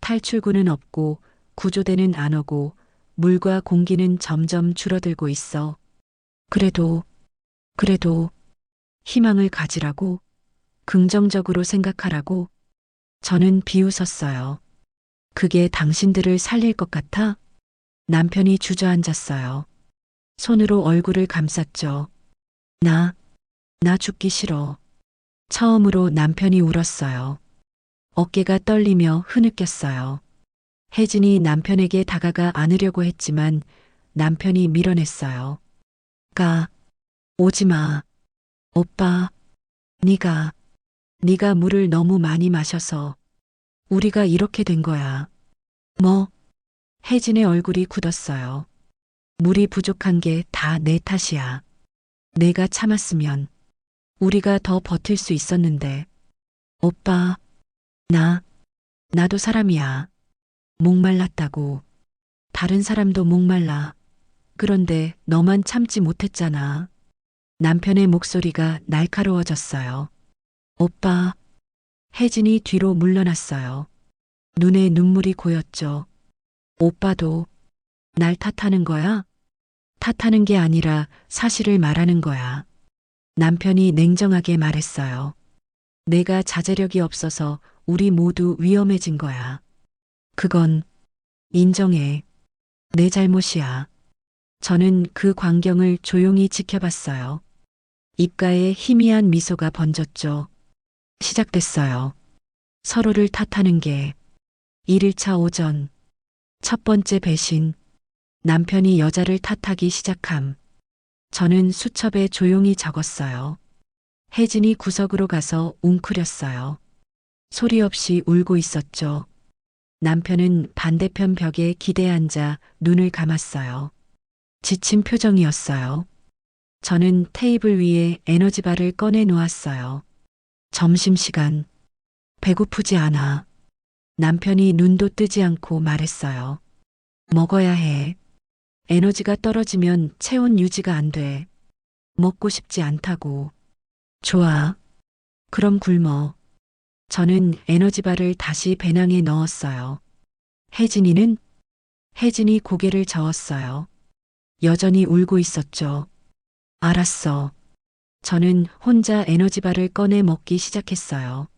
탈출구는 없고 구조대는 안 오고 물과 공기는 점점 줄어들고 있어. 그래도 희망을 가지라고, 긍정적으로 생각하라고. 저는 비웃었어요. 그게 당신들을 살릴 것 같아? 남편이 주저앉았어요. 손으로 얼굴을 감쌌죠. 나 죽기 싫어. 처음으로 남편이 울었어요. 어깨가 떨리며 흐느꼈어요. 혜진이 남편에게 다가가 안으려고 했지만 남편이 밀어냈어요. 오지 마. 오빠, 네가 물을 너무 많이 마셔서 우리가 이렇게 된 거야. 뭐? 혜진의 얼굴이 굳었어요. 물이 부족한 게 다 내 탓이야. 내가 참았으면 우리가 더 버틸 수 있었는데. 오빠, 나도 사람이야. 목말랐다고. 다른 사람도 목말라. 그런데 너만 참지 못했잖아. 남편의 목소리가 날카로워졌어요. 오빠. 혜진이 뒤로 물러났어요. 눈에 눈물이 고였죠. 오빠도 날 탓하는 거야? 탓하는 게 아니라 사실을 말하는 거야. 남편이 냉정하게 말했어요. 내가 자제력이 없어서 우리 모두 위험해진 거야. 그건 인정해. 내 잘못이야. 저는 그 광경을 조용히 지켜봤어요. 입가에 희미한 미소가 번졌죠. 시작됐어요. 서로를 탓하는 게. 1일차 오전. 첫 번째 배신. 남편이 여자를 탓하기 시작함. 저는 수첩에 조용히 적었어요. 혜진이 구석으로 가서 웅크렸어요. 소리 없이 울고 있었죠. 남편은 반대편 벽에 기대 앉아 눈을 감았어요. 지친 표정이었어요. 저는 테이블 위에 에너지바를 꺼내 놓았어요. 점심시간. 배고프지 않아. 남편이 눈도 뜨지 않고 말했어요. 먹어야 해. 에너지가 떨어지면 체온 유지가 안 돼. 먹고 싶지 않다고. 좋아. 그럼 굶어. 저는 에너지바를 다시 배낭에 넣었어요. 혜진이는? 혜진이 고개를 저었어요. 여전히 울고 있었죠. 알았어. 저는 혼자 에너지바를 꺼내 먹기 시작했어요.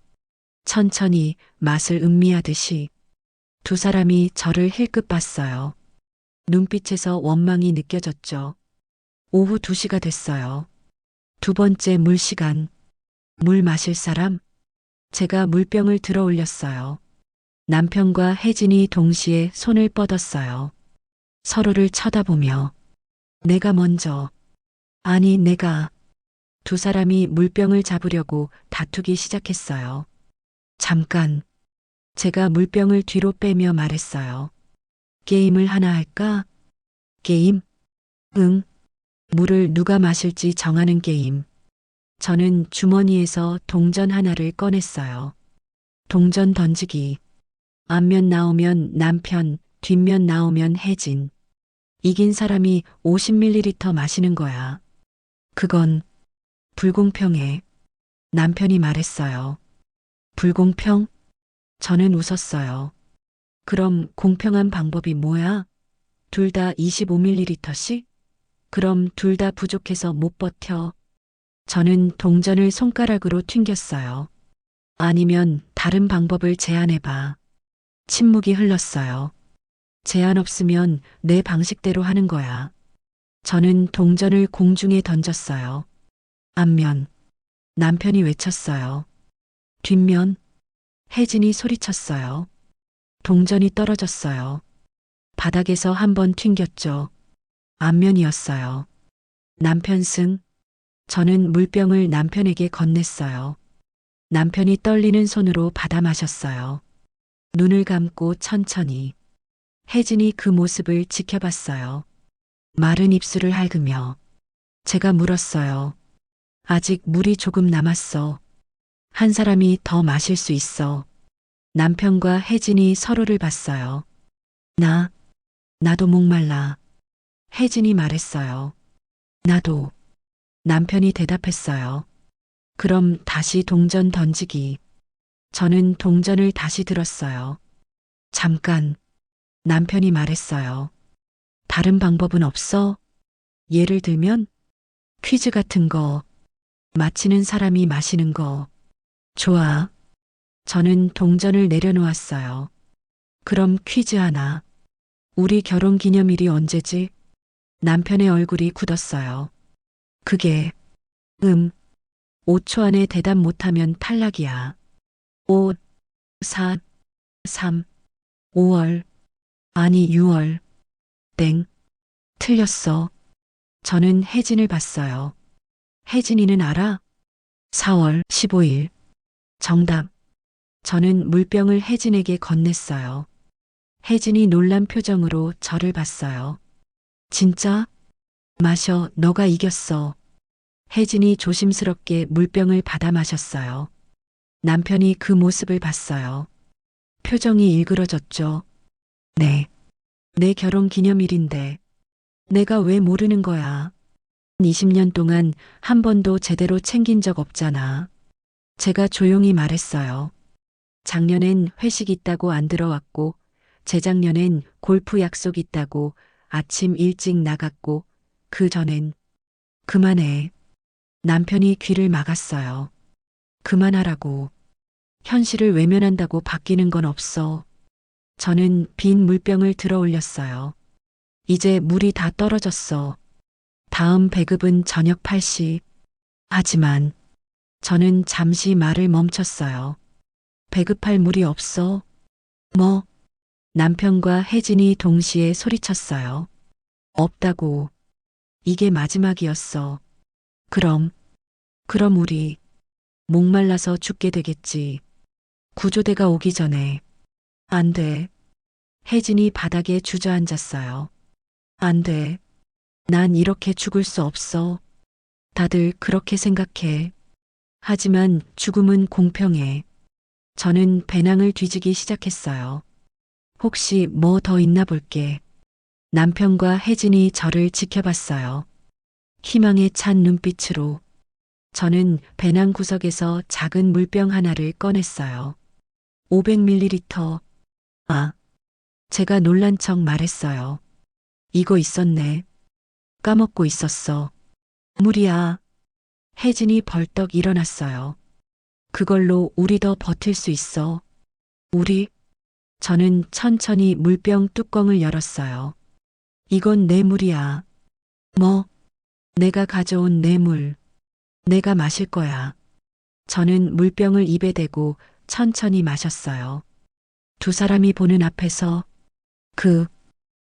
천천히 맛을 음미하듯이 두 사람이 저를 힐끗 봤어요. 눈빛에서 원망이 느껴졌죠. 오후 2시가 됐어요. 두 번째 물 시간. 물 마실 사람? 제가 물병을 들어 올렸어요. 남편과 혜진이 동시에 손을 뻗었어요. 서로를 쳐다보며 내가 먼저. 아니 내가. 두 사람이 물병을 잡으려고 다투기 시작했어요. 잠깐. 제가 물병을 뒤로 빼며 말했어요. 게임을 하나 할까? 게임? 응. 물을 누가 마실지 정하는 게임. 저는 주머니에서 동전 하나를 꺼냈어요. 동전 던지기. 앞면 나오면 남편, 뒷면 나오면 혜진. 이긴 사람이 50ml 마시는 거야. 그건 불공평해. 남편이 말했어요. 불공평? 저는 웃었어요. 그럼 공평한 방법이 뭐야? 둘 다 25ml씩? 그럼 둘 다 부족해서 못 버텨. 저는 동전을 손가락으로 튕겼어요. 아니면 다른 방법을 제안해봐. 침묵이 흘렀어요. 제안 없으면 내 방식대로 하는 거야. 저는 동전을 공중에 던졌어요. 앞면. 남편이 외쳤어요. 뒷면. 혜진이 소리쳤어요. 동전이 떨어졌어요. 바닥에서 한번 튕겼죠. 앞면이었어요. 남편 승. 저는 물병을 남편에게 건넸어요. 남편이 떨리는 손으로 받아 마셨어요. 눈을 감고 천천히. 혜진이 그 모습을 지켜봤어요. 마른 입술을 핥으며. 제가 물었어요. 아직 물이 조금 남았어. 한 사람이 더 마실 수 있어. 남편과 혜진이 서로를 봤어요. 나도 목말라. 혜진이 말했어요. 나도. 남편이 대답했어요. 그럼 다시 동전 던지기. 저는 동전을 다시 들었어요. 잠깐. 남편이 말했어요. 다른 방법은 없어? 예를 들면 퀴즈 같은 거. 마치는 사람이 마시는 거. 좋아. 저는 동전을 내려놓았어요. 그럼 퀴즈 하나. 우리 결혼 기념일이 언제지? 남편의 얼굴이 굳었어요. 그게 5초 안에 대답 못하면 탈락이야. 5, 4, 3, 5월. 아니 6월. 땡. 틀렸어. 저는 혜진을 봤어요. 혜진이는 알아? 4월 15일. 정답. 저는 물병을 혜진에게 건넸어요. 혜진이 놀란 표정으로 저를 봤어요. 진짜? 마셔, 너가 이겼어. 혜진이 조심스럽게 물병을 받아 마셨어요. 남편이 그 모습을 봤어요. 표정이 일그러졌죠. 네. 내 결혼 기념일인데. 내가 왜 모르는 거야? 20년 동안 한 번도 제대로 챙긴 적 없잖아. 제가 조용히 말했어요. 작년엔 회식 있다고 안 들어왔고, 재작년엔 골프 약속 있다고 아침 일찍 나갔고, 그 전엔 그만해. 남편이 귀를 막았어요. 그만하라고. 현실을 외면한다고 바뀌는 건 없어. 저는 빈 물병을 들어 올렸어요. 이제 물이 다 떨어졌어. 다음 배급은 저녁 8시. 하지만 저는 잠시 말을 멈췄어요. 배급할 물이 없어. 뭐? 남편과 혜진이 동시에 소리쳤어요. 없다고. 이게 마지막이었어. 그럼 우리 목말라서 죽게 되겠지. 구조대가 오기 전에. 안 돼. 혜진이 바닥에 주저앉았어요. 안 돼. 난 이렇게 죽을 수 없어. 다들 그렇게 생각해. 하지만 죽음은 공평해. 저는 배낭을 뒤지기 시작했어요. 혹시 뭐 더 있나 볼게. 남편과 혜진이 저를 지켜봤어요. 희망에 찬 눈빛으로. 저는 배낭 구석에서 작은 물병 하나를 꺼냈어요. 500ml. 아, 제가 놀란 척 말했어요. 이거 있었네. 까먹고 있었어. 물이야. 혜진이 벌떡 일어났어요. 그걸로 우리 더 버틸 수 있어. 우리? 저는 천천히 물병 뚜껑을 열었어요. 이건 내 물이야. 뭐? 내가 가져온 내 물. 내가 마실 거야. 저는 물병을 입에 대고 천천히 마셨어요. 두 사람이 보는 앞에서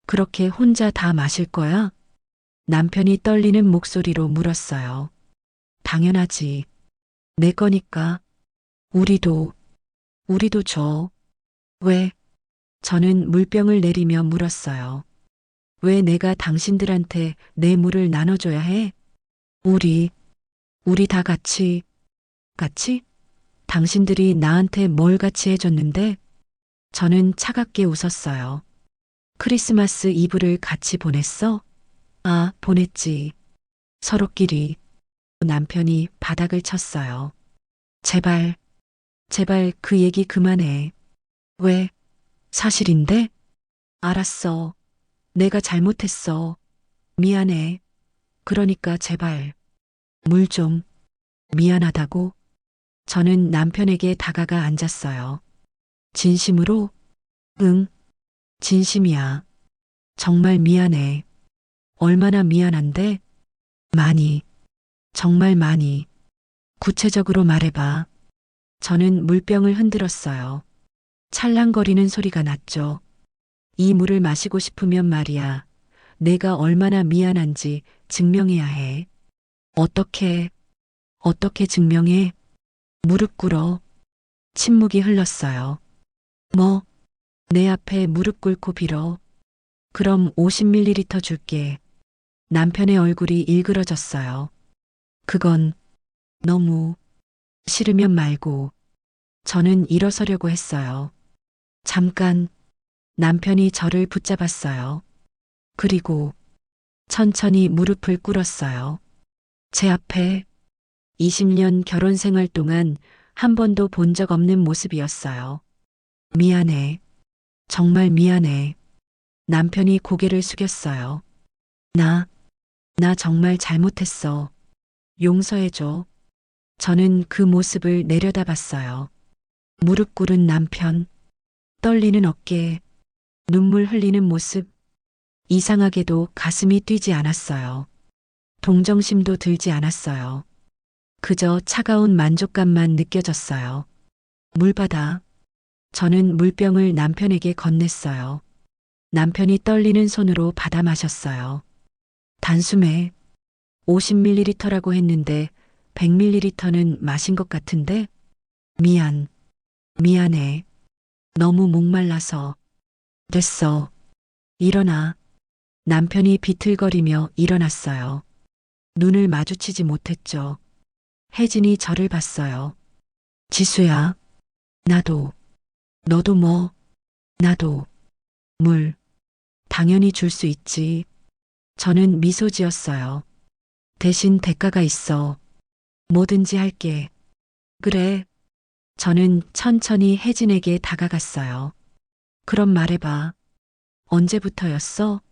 그렇게 혼자 다 마실 거야? 남편이 떨리는 목소리로 물었어요. 당연하지. 내 거니까. 우리도 줘. 왜? 저는 물병을 내리며 물었어요. 왜 내가 당신들한테 내 물을 나눠줘야 해? 우리 다 같이? 당신들이 나한테 뭘 같이 해줬는데? 저는 차갑게 웃었어요. 크리스마스 이브를 같이 보냈어? 아, 보냈지. 서로끼리. 남편이 바닥을 쳤어요. 제발 그 얘기 그만해. 왜? 사실인데? 알았어. 내가 잘못했어. 미안해. 그러니까 제발. 물 좀. 미안하다고? 저는 남편에게 다가가 앉았어요. 진심으로? 응, 진심이야. 정말 미안해. 얼마나 미안한데? 많이. 정말 많이. 구체적으로 말해봐. 저는 물병을 흔들었어요. 찰랑거리는 소리가 났죠. 이 물을 마시고 싶으면 말이야. 내가 얼마나 미안한지 증명해야 해. 어떻게 증명해? 무릎 꿇어. 침묵이 흘렀어요. 뭐? 내 앞에 무릎 꿇고 빌어. 그럼 50ml 줄게. 남편의 얼굴이 일그러졌어요. 그건 너무 싫으면 말고. 저는 일어서려고 했어요. 잠깐. 남편이 저를 붙잡았어요. 그리고 천천히 무릎을 꿇었어요. 제 앞에 20년 결혼 생활 동안 한 번도 본 적 없는 모습이었어요. 미안해. 정말 미안해. 남편이 고개를 숙였어요. 나 정말 잘못했어. 용서해줘. 저는 그 모습을 내려다봤어요. 무릎 꿇은 남편, 떨리는 어깨, 눈물 흘리는 모습. 이상하게도 가슴이 뛰지 않았어요. 동정심도 들지 않았어요. 그저 차가운 만족감만 느껴졌어요. 물 받아. 저는 물병을 남편에게 건넸어요. 남편이 떨리는 손으로 받아 마셨어요. 단숨에 50ml라고 했는데 100ml는 마신 것 같은데? 미안해. 너무 목말라서. 됐어. 일어나. 남편이 비틀거리며 일어났어요. 눈을 마주치지 못했죠. 혜진이 저를 봤어요. 지수야. 나도. 너도 뭐? 나도. 물. 당연히 줄 수 있지. 저는 미소 지었어요. 대신 대가가 있어. 뭐든지 할게. 그래. 저는 천천히 혜진에게 다가갔어요. 그럼 말해봐. 언제부터였어?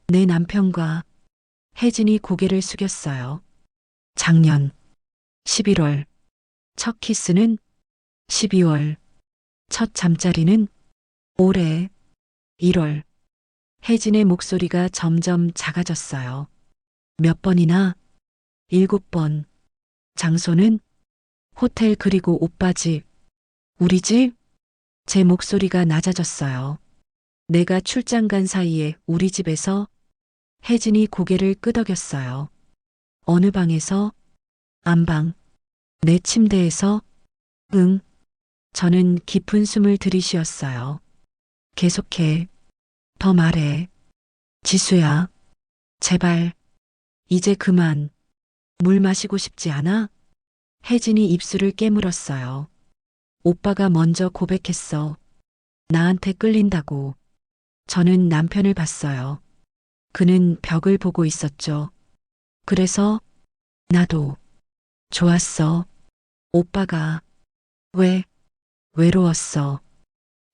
내 남편과. 혜진이 고개를 숙였어요. 작년 11월. 첫 키스는 12월. 첫 잠자리는 올해 1월. 혜진의 목소리가 점점 작아졌어요. 몇 번이나? 7번. 장소는? 호텔 그리고 오빠 집. 우리 집? 제 목소리가 낮아졌어요. 내가 출장 간 사이에 우리 집에서 혜진이 고개를 끄덕였어요. 어느 방에서? 안방. 내 침대에서? 응. 저는 깊은 숨을 들이쉬었어요. 계속해. 더 말해. 지수야. 제발. 이제 그만. 물 마시고 싶지 않아? 혜진이 입술을 깨물었어요. 오빠가 먼저 고백했어. 나한테 끌린다고. 저는 남편을 봤어요. 그는 벽을 보고 있었죠. 그래서 나도 좋았어. 오빠가 왜 외로웠어.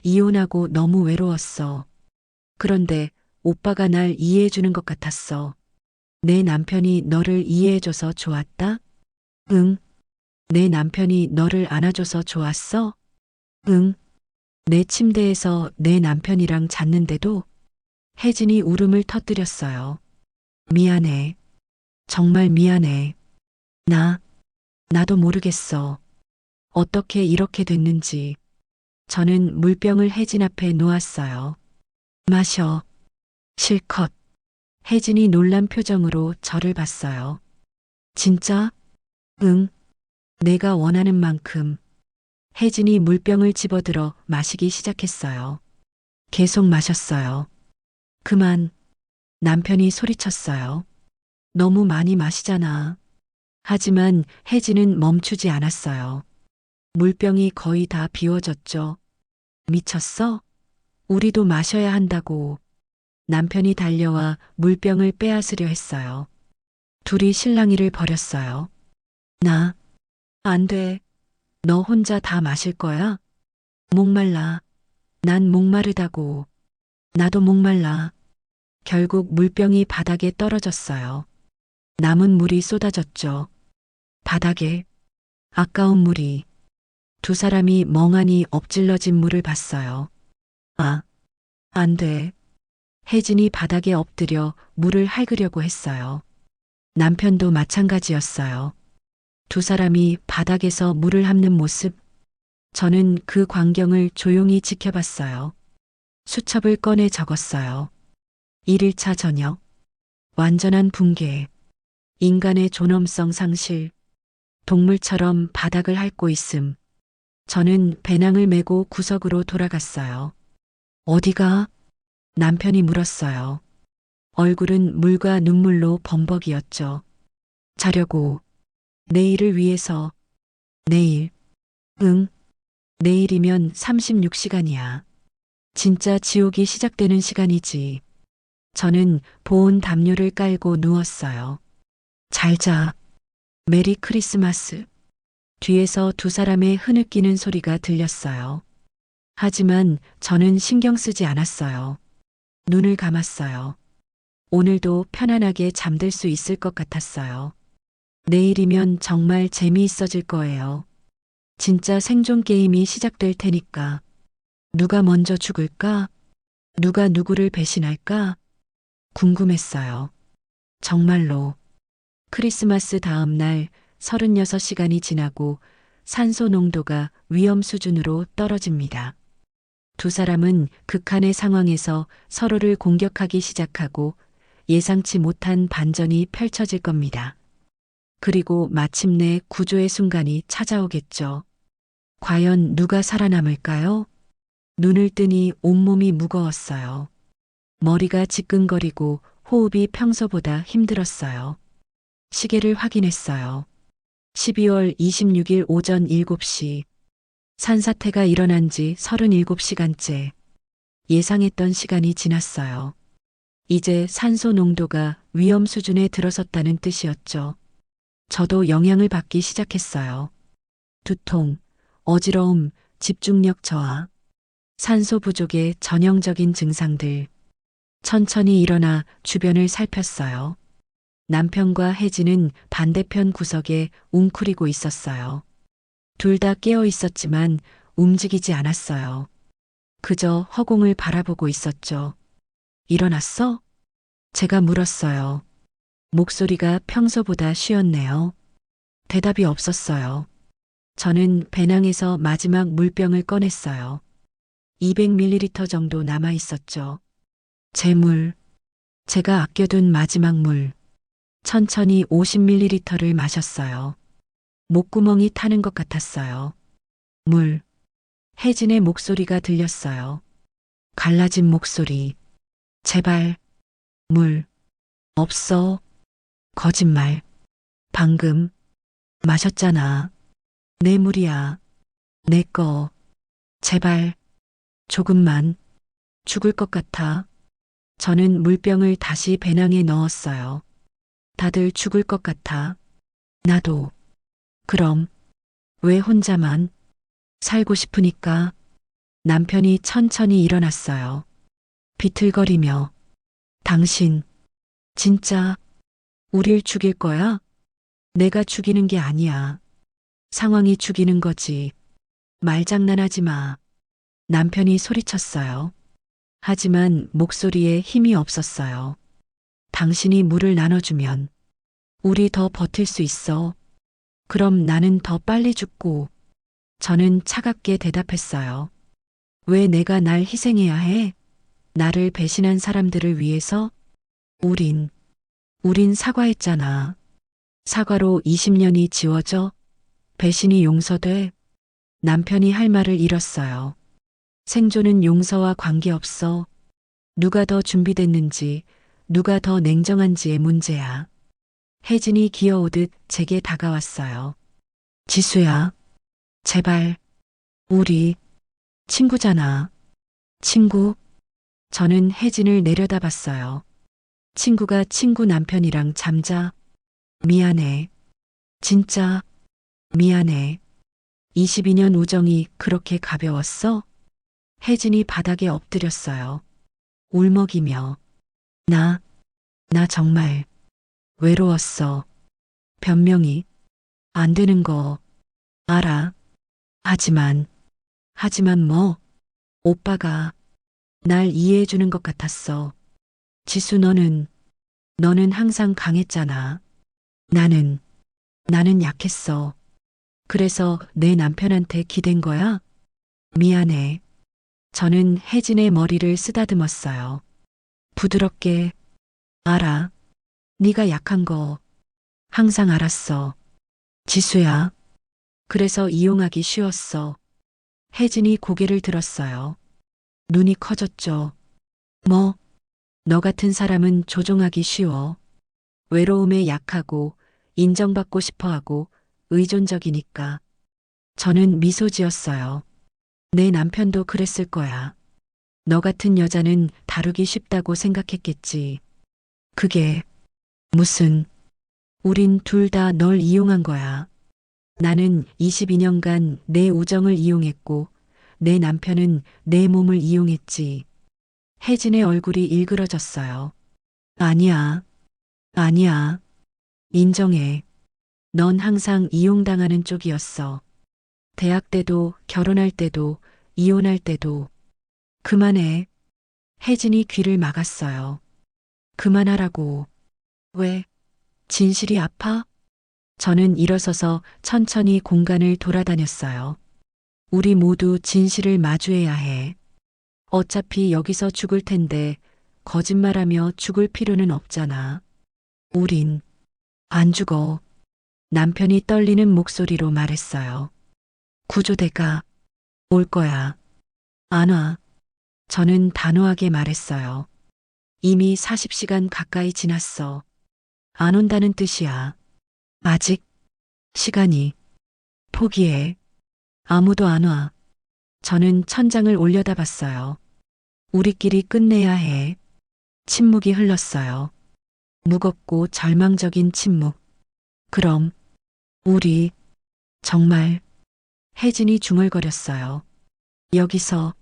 이혼하고 너무 외로웠어. 그런데 오빠가 날 이해해주는 것 같았어. 내 남편이 너를 이해해줘서 좋았다? 응. 내 남편이 너를 안아줘서 좋았어? 응. 내 침대에서 내 남편이랑 잤는데도 혜진이 울음을 터뜨렸어요. 미안해. 정말 미안해. 나, 나도 모르겠어. 어떻게 이렇게 됐는지. 저는 물병을 혜진 앞에 놓았어요. 마셔. 실컷. 혜진이 놀란 표정으로 저를 봤어요. 진짜? 응. 내가 원하는 만큼. 혜진이 물병을 집어들어 마시기 시작했어요. 계속 마셨어요. 그만. 남편이 소리쳤어요. 너무 많이 마시잖아. 하지만 혜진은 멈추지 않았어요. 물병이 거의 다 비워졌죠. 미쳤어? 우리도 마셔야 한다고. 남편이 달려와 물병을 빼앗으려 했어요. 둘이 실랑이를 벌였어요. 나, 안 돼. 너 혼자 다 마실 거야? 목말라. 난 목마르다고. 나도 목말라. 결국 물병이 바닥에 떨어졌어요. 남은 물이 쏟아졌죠. 바닥에 아까운 물이. 두 사람이 멍하니 엎질러진 물을 봤어요. 아, 안 돼. 혜진이 바닥에 엎드려 물을 핥으려고 했어요. 남편도 마찬가지였어요. 두 사람이 바닥에서 물을 핥는 모습. 저는 그 광경을 조용히 지켜봤어요. 수첩을 꺼내 적었어요. 1일차 저녁. 완전한 붕괴. 인간의 존엄성 상실. 동물처럼 바닥을 핥고 있음. 저는 배낭을 메고 구석으로 돌아갔어요. 어디가? 남편이 물었어요. 얼굴은 물과 눈물로 범벅이었죠. 자려고. 내일을 위해서. 내일. 응. 내일이면 36시간이야. 진짜 지옥이 시작되는 시간이지. 저는 보온 담요를 깔고 누웠어요. 잘 자. 메리 크리스마스. 뒤에서 두 사람의 흐느끼는 소리가 들렸어요. 하지만 저는 신경 쓰지 않았어요. 눈을 감았어요. 오늘도 편안하게 잠들 수 있을 것 같았어요. 내일이면 정말 재미있어질 거예요. 진짜 생존 게임이 시작될 테니까. 누가 먼저 죽을까? 누가 누구를 배신할까? 궁금했어요. 정말로. 크리스마스 다음 날 36시간이 지나고 산소 농도가 위험 수준으로 떨어집니다. 두 사람은 극한의 상황에서 서로를 공격하기 시작하고 예상치 못한 반전이 펼쳐질 겁니다. 그리고 마침내 구조의 순간이 찾아오겠죠. 과연 누가 살아남을까요? 눈을 뜨니 온몸이 무거웠어요. 머리가 지끈거리고 호흡이 평소보다 힘들었어요. 시계를 확인했어요. 12월 26일 오전 7시. 산사태가 일어난 지 37시간째. 예상했던 시간이 지났어요. 이제 산소 농도가 위험 수준에 들어섰다는 뜻이었죠. 저도 영향을 받기 시작했어요. 두통, 어지러움, 집중력 저하, 산소 부족의 전형적인 증상들. 천천히 일어나 주변을 살폈어요. 남편과 혜진은 반대편 구석에 웅크리고 있었어요. 둘 다 깨어 있었지만 움직이지 않았어요. 그저 허공을 바라보고 있었죠. 일어났어? 제가 물었어요. 목소리가 평소보다 쉬었네요. 대답이 없었어요. 저는 배낭에서 마지막 물병을 꺼냈어요. 200ml 정도 남아 있었죠. 제 물. 제가 아껴둔 마지막 물, 천천히 50ml를 마셨어요. 목구멍이 타는 것 같았어요. 물. 혜진의 목소리가 들렸어요. 갈라진 목소리. 제발. 물. 없어. 거짓말. 방금. 마셨잖아. 내 물이야. 내 거. 제발. 조금만. 죽을 것 같아. 저는 물병을 다시 배낭에 넣었어요. 다들 죽을 것 같아. 나도. 그럼. 왜 혼자만? 살고 싶으니까. 남편이 천천히 일어났어요. 비틀거리며. 당신. 진짜. 우릴 죽일 거야? 내가 죽이는 게 아니야. 상황이 죽이는 거지. 말장난하지 마. 남편이 소리쳤어요. 하지만 목소리에 힘이 없었어요. 당신이 물을 나눠주면 우리 더 버틸 수 있어. 그럼 나는 더 빨리 죽고. 저는 차갑게 대답했어요. 왜 내가 날 희생해야 해? 나를 배신한 사람들을 위해서? 우린 사과했잖아. 사과로 20년이 지워져? 배신이 용서돼? 남편이 할 말을 잃었어요. 생존은 용서와 관계없어. 누가 더 준비됐는지, 누가 더 냉정한지의 문제야. 혜진이 기어오듯 제게 다가왔어요. 지수야, 제발. 우리 친구잖아. 친구? 저는 혜진을 내려다봤어요. 친구가 친구 남편이랑 잠자. 미안해. 진짜 미안해. 22년 우정이 그렇게 가벼웠어? 혜진이 바닥에 엎드렸어요. 울먹이며. 나 정말 외로웠어. 변명이 안 되는 거 알아. 하지만 뭐? 오빠가 날 이해해 주는 것 같았어. 지수 너는 항상 강했잖아. 나는 약했어. 그래서 내 남편한테 기댄 거야? 미안해. 저는 혜진의 머리를 쓰다듬었어요. 부드럽게. 알아. 네가 약한 거 항상 알았어. 지수야. 그래서 이용하기 쉬웠어. 혜진이 고개를 들었어요. 눈이 커졌죠. 뭐? 너 같은 사람은 조종하기 쉬워. 외로움에 약하고 인정받고 싶어하고 의존적이니까. 저는 미소 지었어요. 내 남편도 그랬을 거야. 너 같은 여자는 다루기 쉽다고 생각했겠지. 그게 무슨, 우린 둘 다 널 이용한 거야. 나는 22년간 내 우정을 이용했고 내 남편은 내 몸을 이용했지. 혜진의 얼굴이 일그러졌어요. 아니야. 인정해. 넌 항상 이용당하는 쪽이었어. 대학 때도 결혼할 때도 이혼할 때도. 그만해. 혜진이 귀를 막았어요. 그만하라고. 왜? 진실이 아파? 저는 일어서서 천천히 공간을 돌아다녔어요. 우리 모두 진실을 마주해야 해. 어차피 여기서 죽을 텐데 거짓말하며 죽을 필요는 없잖아. 우린 안 죽어. 남편이 떨리는 목소리로 말했어요. 구조대가 올 거야. 안 와. 저는 단호하게 말했어요. 이미 40시간 가까이 지났어. 안 온다는 뜻이야. 아직 시간이. 포기해. 아무도 안 와. 저는 천장을 올려다봤어요. 우리끼리 끝내야 해. 침묵이 흘렀어요. 무겁고 절망적인 침묵. 그럼 우리 정말. 혜진이 중얼거렸어요. 여기서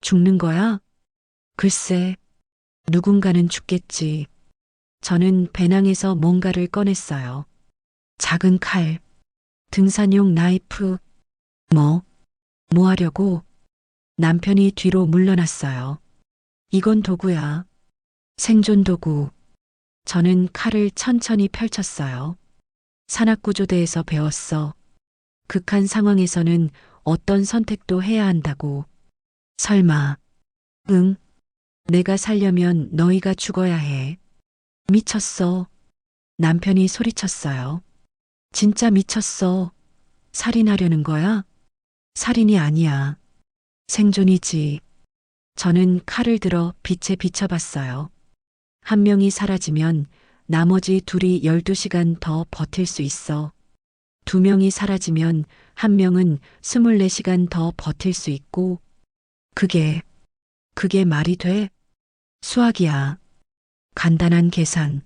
죽는 거야? 글쎄, 누군가는 죽겠지. 저는 배낭에서 뭔가를 꺼냈어요. 작은 칼, 등산용 나이프. 뭐 하려고? 남편이 뒤로 물러났어요. 이건 도구야. 생존 도구. 저는 칼을 천천히 펼쳤어요. 산악구조대에서 배웠어. 극한 상황에서는 어떤 선택도 해야 한다고. 설마. 응. 내가 살려면 너희가 죽어야 해. 미쳤어. 남편이 소리쳤어요. 진짜 미쳤어. 살인하려는 거야? 살인이 아니야. 생존이지. 저는 칼을 들어 빛에 비춰봤어요. 한 명이 사라지면 나머지 둘이 12시간 더 버틸 수 있어. 두 명이 사라지면 한 명은 24시간 더 버틸 수 있고, 그게 말이 돼? 수학이야. 간단한 계산.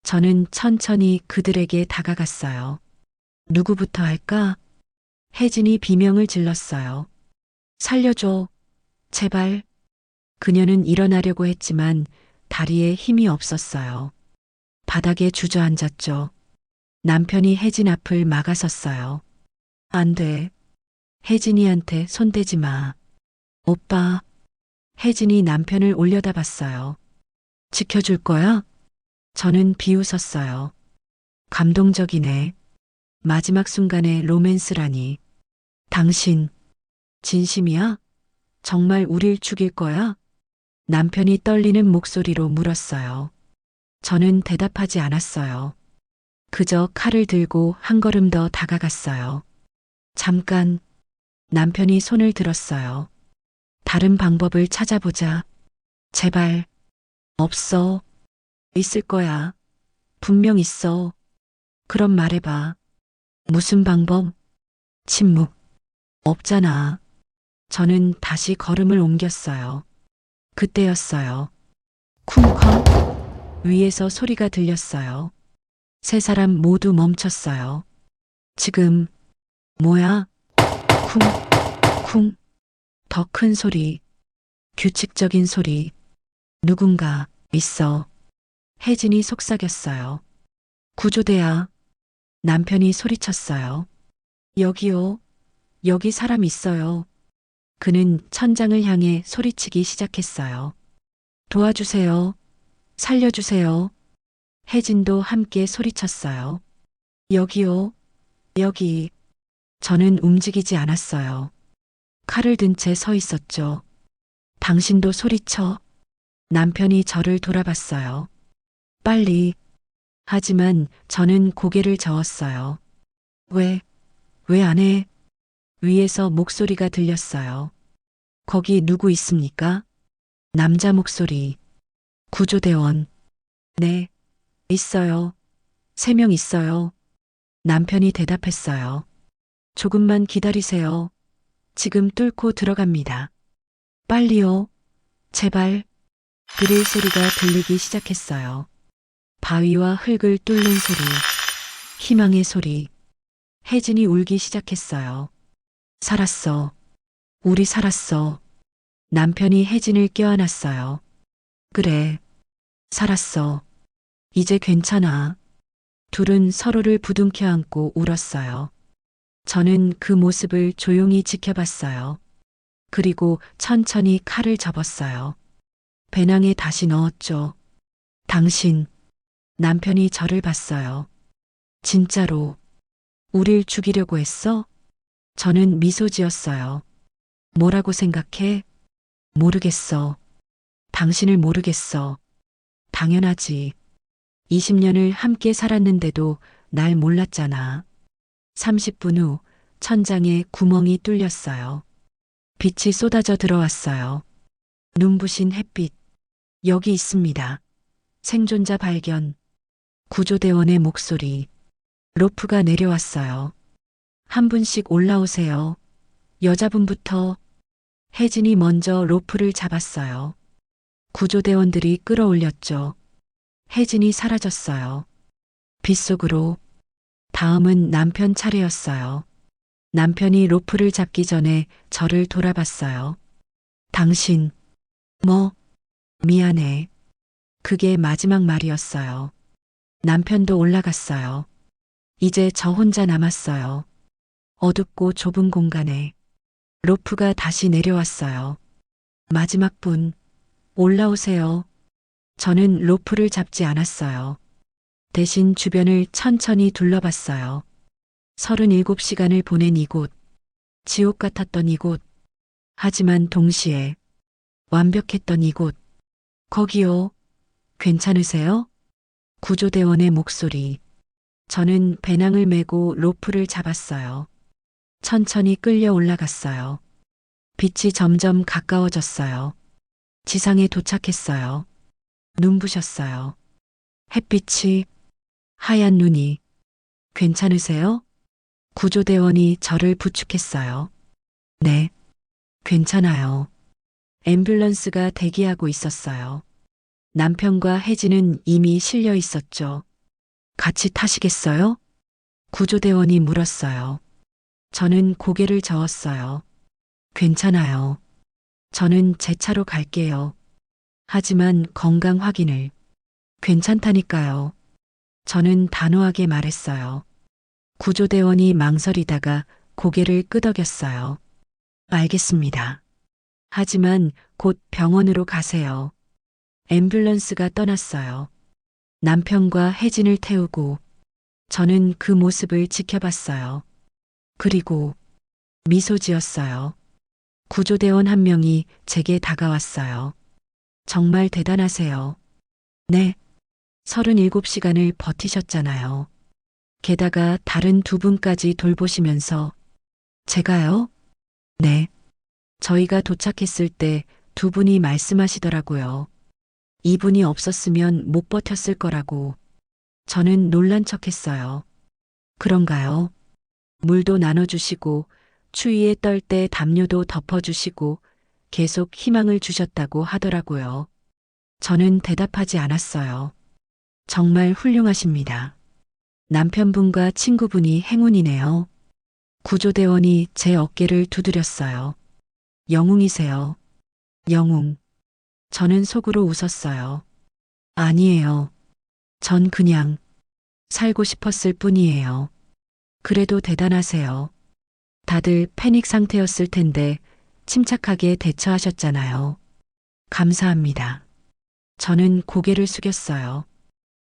저는 천천히 그들에게 다가갔어요. 누구부터 할까? 혜진이 비명을 질렀어요. 살려줘. 제발. 그녀는 일어나려고 했지만 다리에 힘이 없었어요. 바닥에 주저앉았죠. 남편이 혜진 앞을 막아섰어요. 안 돼. 혜진이한테 손대지 마. 오빠. 혜진이 남편을 올려다 봤어요. 지켜줄 거야? 저는 비웃었어요. 감동적이네. 마지막 순간에 로맨스라니. 당신, 진심이야? 정말 우릴 죽일 거야? 남편이 떨리는 목소리로 물었어요. 저는 대답하지 않았어요. 그저 칼을 들고 한 걸음 더 다가갔어요. 잠깐, 남편이 손을 들었어요. 다른 방법을 찾아보자. 제발. 없어. 있을 거야. 분명 있어. 그럼 말해봐. 무슨 방법? 침묵. 없잖아. 저는 다시 걸음을 옮겼어요. 그때였어요. 쿵쾅. 위에서 소리가 들렸어요. 세 사람 모두 멈췄어요. 지금, 뭐야? 쿵, 쿵. 더 큰 소리. 규칙적인 소리. 누군가 있어. 혜진이 속삭였어요. 구조대야. 남편이 소리쳤어요. 여기요. 여기 사람 있어요. 그는 천장을 향해 소리치기 시작했어요. 도와주세요. 살려주세요. 혜진도 함께 소리쳤어요. 여기요. 여기. 저는 움직이지 않았어요. 칼을 든 채 서 있었죠. 당신도 소리쳐. 남편이 저를 돌아봤어요. 빨리. 하지만 저는 고개를 저었어요. 왜 안 해? 위에서 목소리가 들렸어요. 거기 누구 있습니까? 남자 목소리. 구조대원. 네, 있어요. 3명 있어요. 남편이 대답했어요. 조금만 기다리세요. 지금 뚫고 들어갑니다. 빨리요. 제발. 드릴 소리가 들리기 시작했어요. 바위와 흙을 뚫는 소리. 희망의 소리. 혜진이 울기 시작했어요. 살았어. 우리 살았어. 남편이 혜진을 껴안았어요. 그래. 살았어. 이제 괜찮아. 둘은 서로를 부둥켜 안고 울었어요. 저는 그 모습을 조용히 지켜봤어요. 그리고 천천히 칼을 접었어요. 배낭에 다시 넣었죠. 당신, 남편이 저를 봤어요. 진짜로, 우릴 죽이려고 했어? 저는 미소 지었어요. 뭐라고 생각해? 모르겠어. 당신을 모르겠어. 당연하지. 20년을 함께 살았는데도 날 몰랐잖아. 30분 후 천장에 구멍이 뚫렸어요. 빛이 쏟아져 들어왔어요. 눈부신 햇빛. 여기 있습니다. 생존자 발견. 구조대원의 목소리. 로프가 내려왔어요. 한 분씩 올라오세요. 여자분부터. 혜진이 먼저 로프를 잡았어요. 구조대원들이 끌어올렸죠. 혜진이 사라졌어요. 빗속으로. 다음은 남편 차례였어요. 남편이 로프를 잡기 전에 저를 돌아봤어요. 당신, 미안해. 그게 마지막 말이었어요. 남편도 올라갔어요. 이제 저 혼자 남았어요. 어둡고 좁은 공간에. 로프가 다시 내려왔어요. 마지막 분, 올라오세요. 저는 로프를 잡지 않았어요. 대신 주변을 천천히 둘러봤어요. 37시간을 보낸 이곳, 지옥 같았던 이곳, 하지만 동시에 완벽했던 이곳, 거기요. 괜찮으세요? 구조대원의 목소리. 저는 배낭을 메고 로프를 잡았어요. 천천히 끌려 올라갔어요. 빛이 점점 가까워졌어요. 지상에 도착했어요. 눈부셨어요. 햇빛이, 하얀 눈이. 괜찮으세요? 구조대원이 저를 부축했어요. 네, 괜찮아요. 앰뷸런스가 대기하고 있었어요. 남편과 혜진은 이미 실려 있었죠. 같이 타시겠어요? 구조대원이 물었어요. 저는 고개를 저었어요. 괜찮아요. 저는 제 차로 갈게요. 하지만 건강 확인을. 괜찮다니까요. 저는 단호하게 말했어요. 구조대원이 망설이다가 고개를 끄덕였어요. 알겠습니다. 하지만 곧 병원으로 가세요. 앰뷸런스가 떠났어요. 남편과 혜진을 태우고 저는 그 모습을 지켜봤어요. 그리고 미소 지었어요. 구조대원 한 명이 제게 다가왔어요. 정말 대단하세요. 네. 37시간을 버티셨잖아요. 게다가 다른 두 분까지 돌보시면서. 제가요? 네. 저희가 도착했을 때 두 분이 말씀하시더라고요. 이분이 없었으면 못 버텼을 거라고. 저는 놀란 척했어요. 그런가요? 물도 나눠주시고 추위에 떨 때 담요도 덮어주시고 계속 희망을 주셨다고 하더라고요. 저는 대답하지 않았어요. 정말 훌륭하십니다. 남편분과 친구분이 행운이네요. 구조대원이 제 어깨를 두드렸어요. 영웅이세요. 영웅. 저는 속으로 웃었어요. 아니에요. 전 그냥 살고 싶었을 뿐이에요. 그래도 대단하세요. 다들 패닉 상태였을 텐데 침착하게 대처하셨잖아요. 감사합니다. 저는 고개를 숙였어요.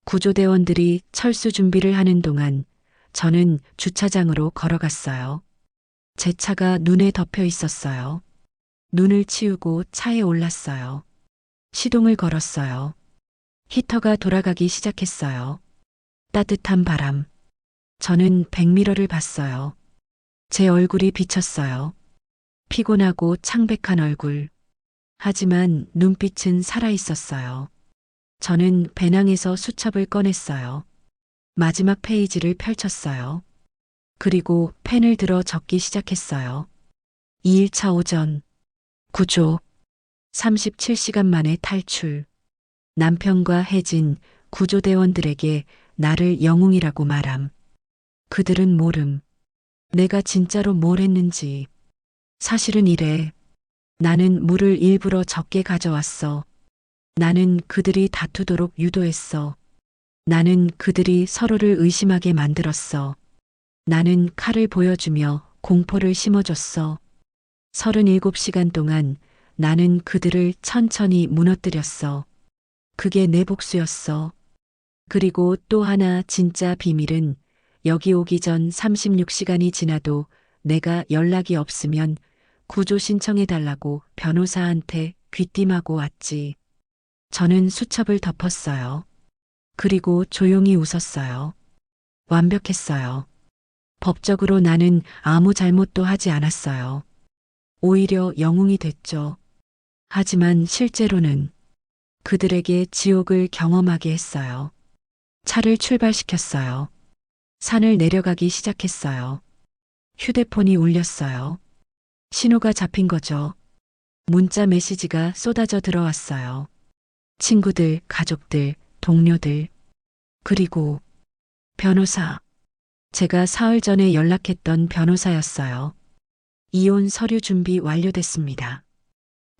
구조대원들이 철수 준비를 하는 동안 저는 주차장으로 걸어갔어요. 제 차가 눈에 덮여 있었어요. 눈을 치우고 차에 올랐어요. 시동을 걸었어요. 히터가 돌아가기 시작했어요. 따뜻한 바람. 저는 백미러를 봤어요. 제 얼굴이 비쳤어요. 피곤하고 창백한 얼굴. 하지만 눈빛은 살아있었어요. 저는 배낭에서 수첩을 꺼냈어요. 마지막 페이지를 펼쳤어요. 그리고 펜을 들어 적기 시작했어요. 2일차 오전. 구조. 37시간 만에 탈출. 남편과 혜진, 구조대원들에게 나를 영웅이라고 말함. 그들은 모름. 내가 진짜로 뭘 했는지. 사실은 이래. 나는 물을 일부러 적게 가져왔어. 나는 그들이 다투도록 유도했어. 나는 그들이 서로를 의심하게 만들었어. 나는 칼을 보여주며 공포를 심어줬어. 37시간 동안 나는 그들을 천천히 무너뜨렸어. 그게 내 복수였어. 그리고 또 하나 진짜 비밀은 여기 오기 전 36시간이 지나도 내가 연락이 없으면 구조 신청해달라고 변호사한테 귀띔하고 왔지. 저는 수첩을 덮었어요. 그리고 조용히 웃었어요. 완벽했어요. 법적으로 나는 아무 잘못도 하지 않았어요. 오히려 영웅이 됐죠. 하지만 실제로는 그들에게 지옥을 경험하게 했어요. 차를 출발시켰어요. 산을 내려가기 시작했어요. 휴대폰이 울렸어요. 신호가 잡힌 거죠. 문자 메시지가 쏟아져 들어왔어요. 친구들, 가족들, 동료들. 그리고 변호사. 제가 사흘 전에 연락했던 변호사였어요. 이혼 서류 준비 완료됐습니다.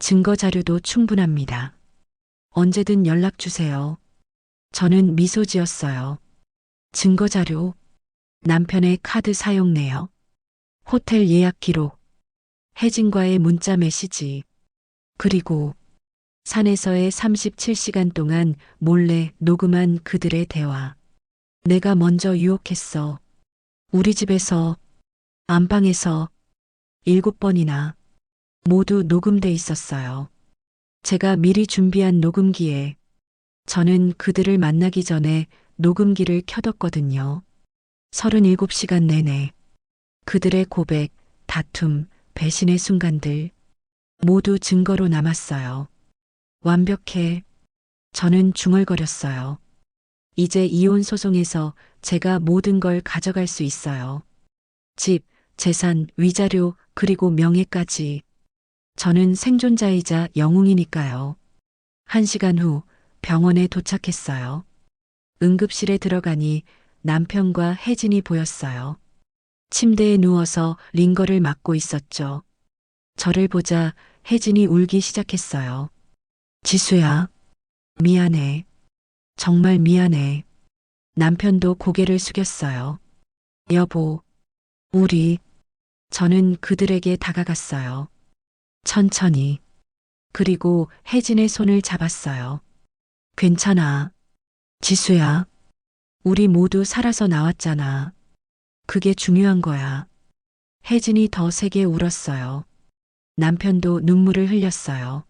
증거 자료도 충분합니다. 언제든 연락 주세요. 저는 미소 지었어요. 증거 자료. 남편의 카드 사용 내역. 호텔 예약 기록. 혜진과의 문자 메시지. 그리고 산에서의 37시간 동안 몰래 녹음한 그들의 대화. 내가 먼저 유혹했어. 우리 집에서, 안방에서 7번이나 모두 녹음돼 있었어요. 제가 미리 준비한 녹음기에 저는 그들을 만나기 전에 녹음기를 켜뒀거든요. 37시간 내내 그들의 고백, 다툼, 배신의 순간들 모두 증거로 남았어요. 완벽해. 저는 중얼거렸어요. 이제 이혼 소송에서 제가 모든 걸 가져갈 수 있어요. 집, 재산, 위자료, 그리고 명예까지. 저는 생존자이자 영웅이니까요. 1시간 후 병원에 도착했어요. 응급실에 들어가니 남편과 혜진이 보였어요. 침대에 누워서 링거를 맞고 있었죠. 저를 보자 혜진이 울기 시작했어요. 지수야, 미안해. 정말 미안해. 남편도 고개를 숙였어요. 여보, 우리. 저는 그들에게 다가갔어요. 천천히. 그리고 혜진의 손을 잡았어요. 괜찮아. 지수야. 우리 모두 살아서 나왔잖아. 그게 중요한 거야. 혜진이 더 세게 울었어요. 남편도 눈물을 흘렸어요.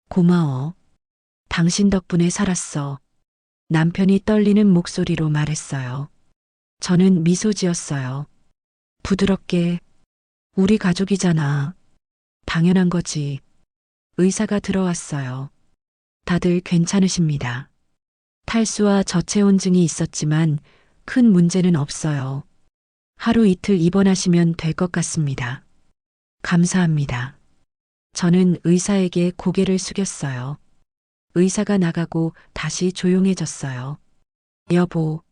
고마워. 당신 덕분에 살았어. 남편이 떨리는 목소리로 말했어요. 저는 미소 지었어요. 부드럽게. 우리 가족이잖아. 당연한 거지. 의사가 들어왔어요. 다들 괜찮으십니다. 탈수와 저체온증이 있었지만 큰 문제는 없어요. 하루 이틀 입원하시면 될 것 같습니다. 감사합니다. 저는 의사에게 고개를 숙였어요. 의사가 나가고 다시 조용해졌어요. 여보,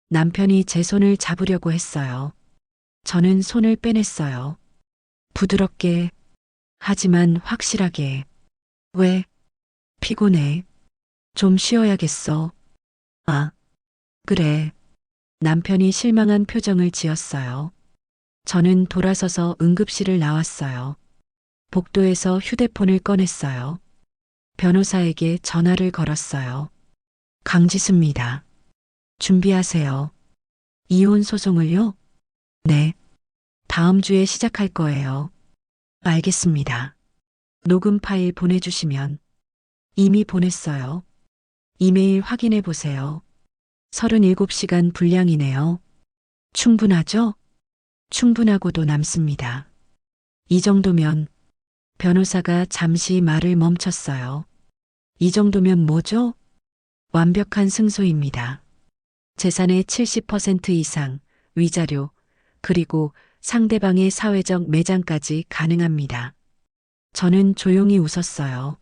남편이 제 손을 잡으려고 했어요. 저는 손을 빼냈어요. 부드럽게, 하지만 확실하게. 왜? 피곤해. 좀 쉬어야겠어. 아, 그래. 남편이 실망한 표정을 지었어요. 저는 돌아서서 응급실을 나왔어요. 복도에서 휴대폰을 꺼냈어요. 변호사에게 전화를 걸었어요. 강지수입니다. 준비하세요. 이혼 소송을요? 네. 다음 주에 시작할 거예요. 알겠습니다. 녹음 파일 보내주시면. 이미 보냈어요. 이메일 확인해 보세요. 37시간 분량이네요. 충분하죠? 충분하고도 남습니다. 이 정도면 변호사가 잠시 말을 멈췄어요. 이 정도면 뭐죠? 완벽한 승소입니다. 재산의 70% 이상, 위자료, 그리고 상대방의 사회적 매장까지 가능합니다. 저는 조용히 웃었어요.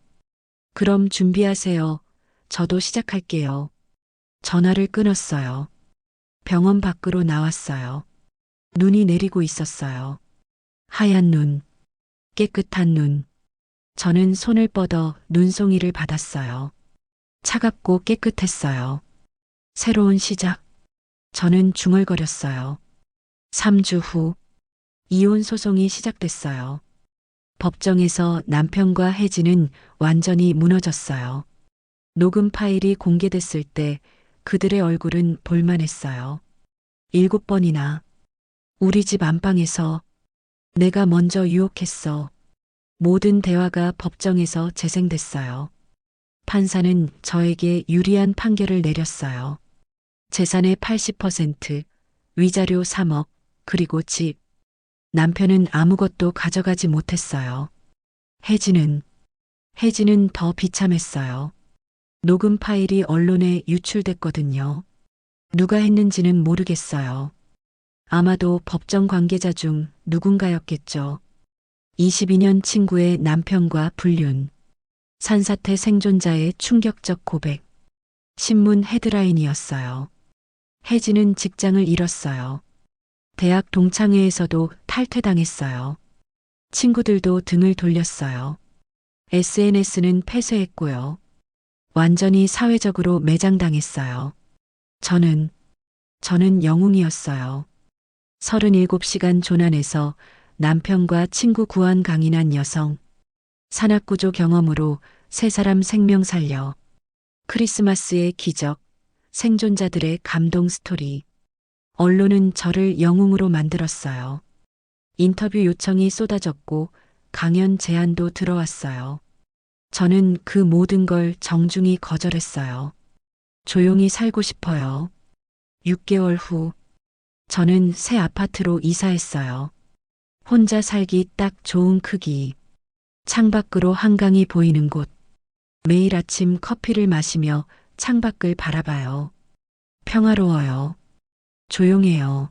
그럼 준비하세요. 저도 시작할게요. 전화를 끊었어요. 병원 밖으로 나왔어요. 눈이 내리고 있었어요. 하얀 눈, 깨끗한 눈. 저는 손을 뻗어 눈송이를 받았어요. 차갑고 깨끗했어요. 새로운 시작. 저는 중얼거렸어요. 3주 후, 이혼 소송이 시작됐어요. 법정에서 남편과 혜진은 완전히 무너졌어요. 녹음 파일이 공개됐을 때 그들의 얼굴은 볼만했어요. 7번이나 우리 집 안방에서 내가 먼저 유혹했어. 모든 대화가 법정에서 재생됐어요. 판사는 저에게 유리한 판결을 내렸어요. 재산의 80%, 위자료 3억, 그리고 집. 남편은 아무것도 가져가지 못했어요. 혜진은 더 비참했어요. 녹음 파일이 언론에 유출됐거든요. 누가 했는지는 모르겠어요. 아마도 법정 관계자 중 누군가였겠죠. 22년 친구의 남편과 불륜. 산사태 생존자의 충격적 고백. 신문 헤드라인이었어요. 혜진은 직장을 잃었어요. 대학 동창회에서도 탈퇴당했어요. 친구들도 등을 돌렸어요. SNS는 폐쇄했고요. 완전히 사회적으로 매장당했어요. 저는 영웅이었어요. 37시간 조난에서 남편과 친구 구한 강인한 여성. 산악구조 경험으로 세 사람 생명 살려. 크리스마스의 기적. 생존자들의 감동 스토리. 언론은 저를 영웅으로 만들었어요. 인터뷰 요청이 쏟아졌고 강연 제안도 들어왔어요. 저는 그 모든 걸 정중히 거절했어요. 조용히 살고 싶어요. 6개월 후, 저는 새 아파트로 이사했어요. 혼자 살기 딱 좋은 크기. 창밖으로 한강이 보이는 곳. 매일 아침 커피를 마시며 창밖을 바라봐요. 평화로워요. 조용해요.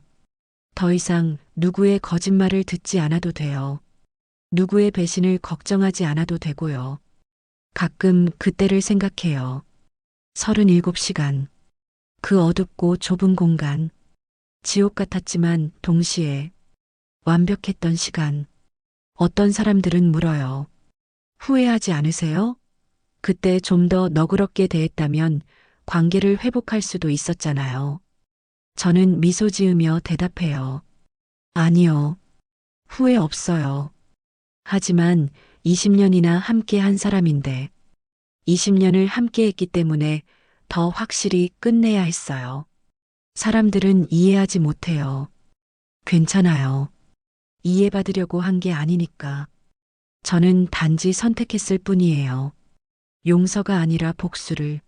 더 이상 누구의 거짓말을 듣지 않아도 돼요. 누구의 배신을 걱정하지 않아도 되고요. 가끔 그때를 생각해요. 37시간. 그 어둡고 좁은 공간. 지옥 같았지만 동시에 완벽했던 시간. 어떤 사람들은 물어요. 후회하지 않으세요? 그때 좀 더 너그럽게 대했다면 관계를 회복할 수도 있었잖아요. 저는 미소 지으며 대답해요. 아니요. 후회 없어요. 하지만 20년이나 함께 한 사람인데 20년을 함께 했기 때문에 더 확실히 끝내야 했어요. 사람들은 이해하지 못해요. 괜찮아요. 이해받으려고 한 게 아니니까. 저는 단지 선택했을 뿐이에요. 용서가 아니라 복수를,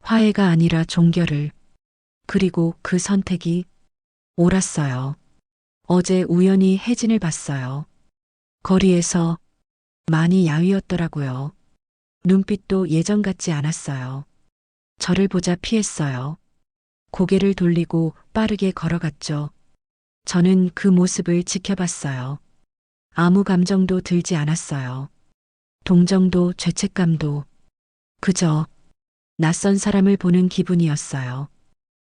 화해가 아니라 종결을, 그리고 그 선택이 옳았어요. 어제 우연히 혜진을 봤어요. 거리에서 많이 야위었더라고요. 눈빛도 예전 같지 않았어요. 저를 보자 피했어요. 고개를 돌리고 빠르게 걸어갔죠. 저는 그 모습을 지켜봤어요. 아무 감정도 들지 않았어요. 동정도 죄책감도 그저 낯선 사람을 보는 기분이었어요.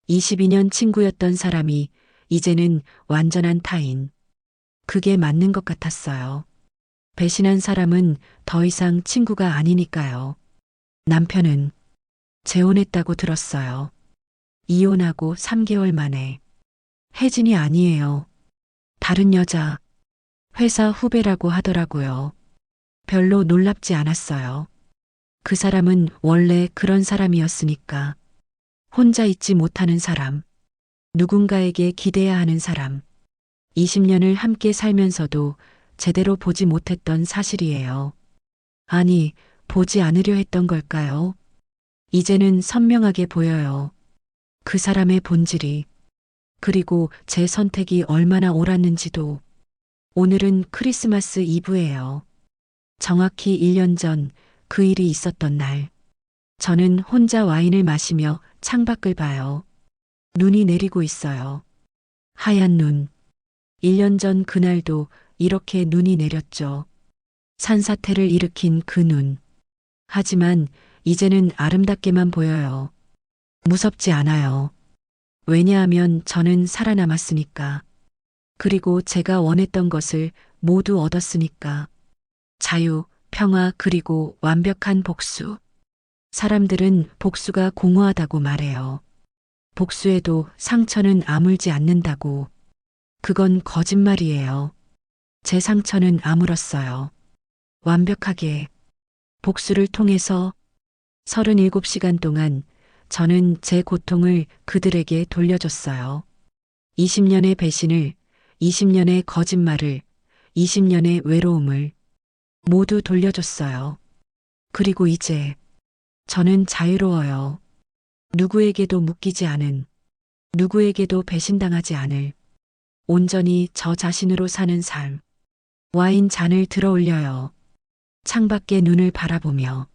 22년 친구였던 사람이 이제는 완전한 타인. 그게 맞는 것 같았어요. 배신한 사람은 더 이상 친구가 아니니까요. 남편은 재혼했다고 들었어요. 이혼하고 3개월 만에. 혜진이 아니에요. 다른 여자. 회사 후배라고 하더라고요. 별로 놀랍지 않았어요. 그 사람은 원래 그런 사람이었으니까. 혼자 있지 못하는 사람. 누군가에게 기대야 하는 사람. 20년을 함께 살면서도 제대로 보지 못했던 사실이에요. 아니, 보지 않으려 했던 걸까요? 이제는 선명하게 보여요. 그 사람의 본질이. 그리고 제 선택이 얼마나 옳았는지도. 오늘은 크리스마스 이브예요. 정확히 1년 전 그 일이 있었던 날. 저는 혼자 와인을 마시며 창밖을 봐요. 눈이 내리고 있어요. 하얀 눈. 1년 전 그날도 이렇게 눈이 내렸죠. 산사태를 일으킨 그 눈. 하지만 이제는 아름답게만 보여요. 무섭지 않아요. 왜냐하면 저는 살아남았으니까. 그리고 제가 원했던 것을 모두 얻었으니까. 자유, 평화, 그리고 완벽한 복수. 사람들은 복수가 공허하다고 말해요. 복수에도 상처는 아물지 않는다고. 그건 거짓말이에요. 제 상처는 아물었어요. 완벽하게. 복수를 통해서 37시간 동안 저는 제 고통을 그들에게 돌려줬어요. 20년의 배신을, 20년의 거짓말을, 20년의 외로움을 모두 돌려줬어요. 그리고 이제 저는 자유로워요. 누구에게도 묶이지 않은, 누구에게도 배신당하지 않을, 온전히 저 자신으로 사는 삶. 와인 잔을 들어 올려요. 창밖에 눈을 바라보며.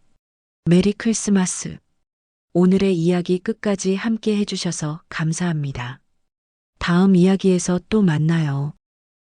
메리 크리스마스. 오늘의 이야기 끝까지 함께 해주셔서 감사합니다. 다음 이야기에서 또 만나요.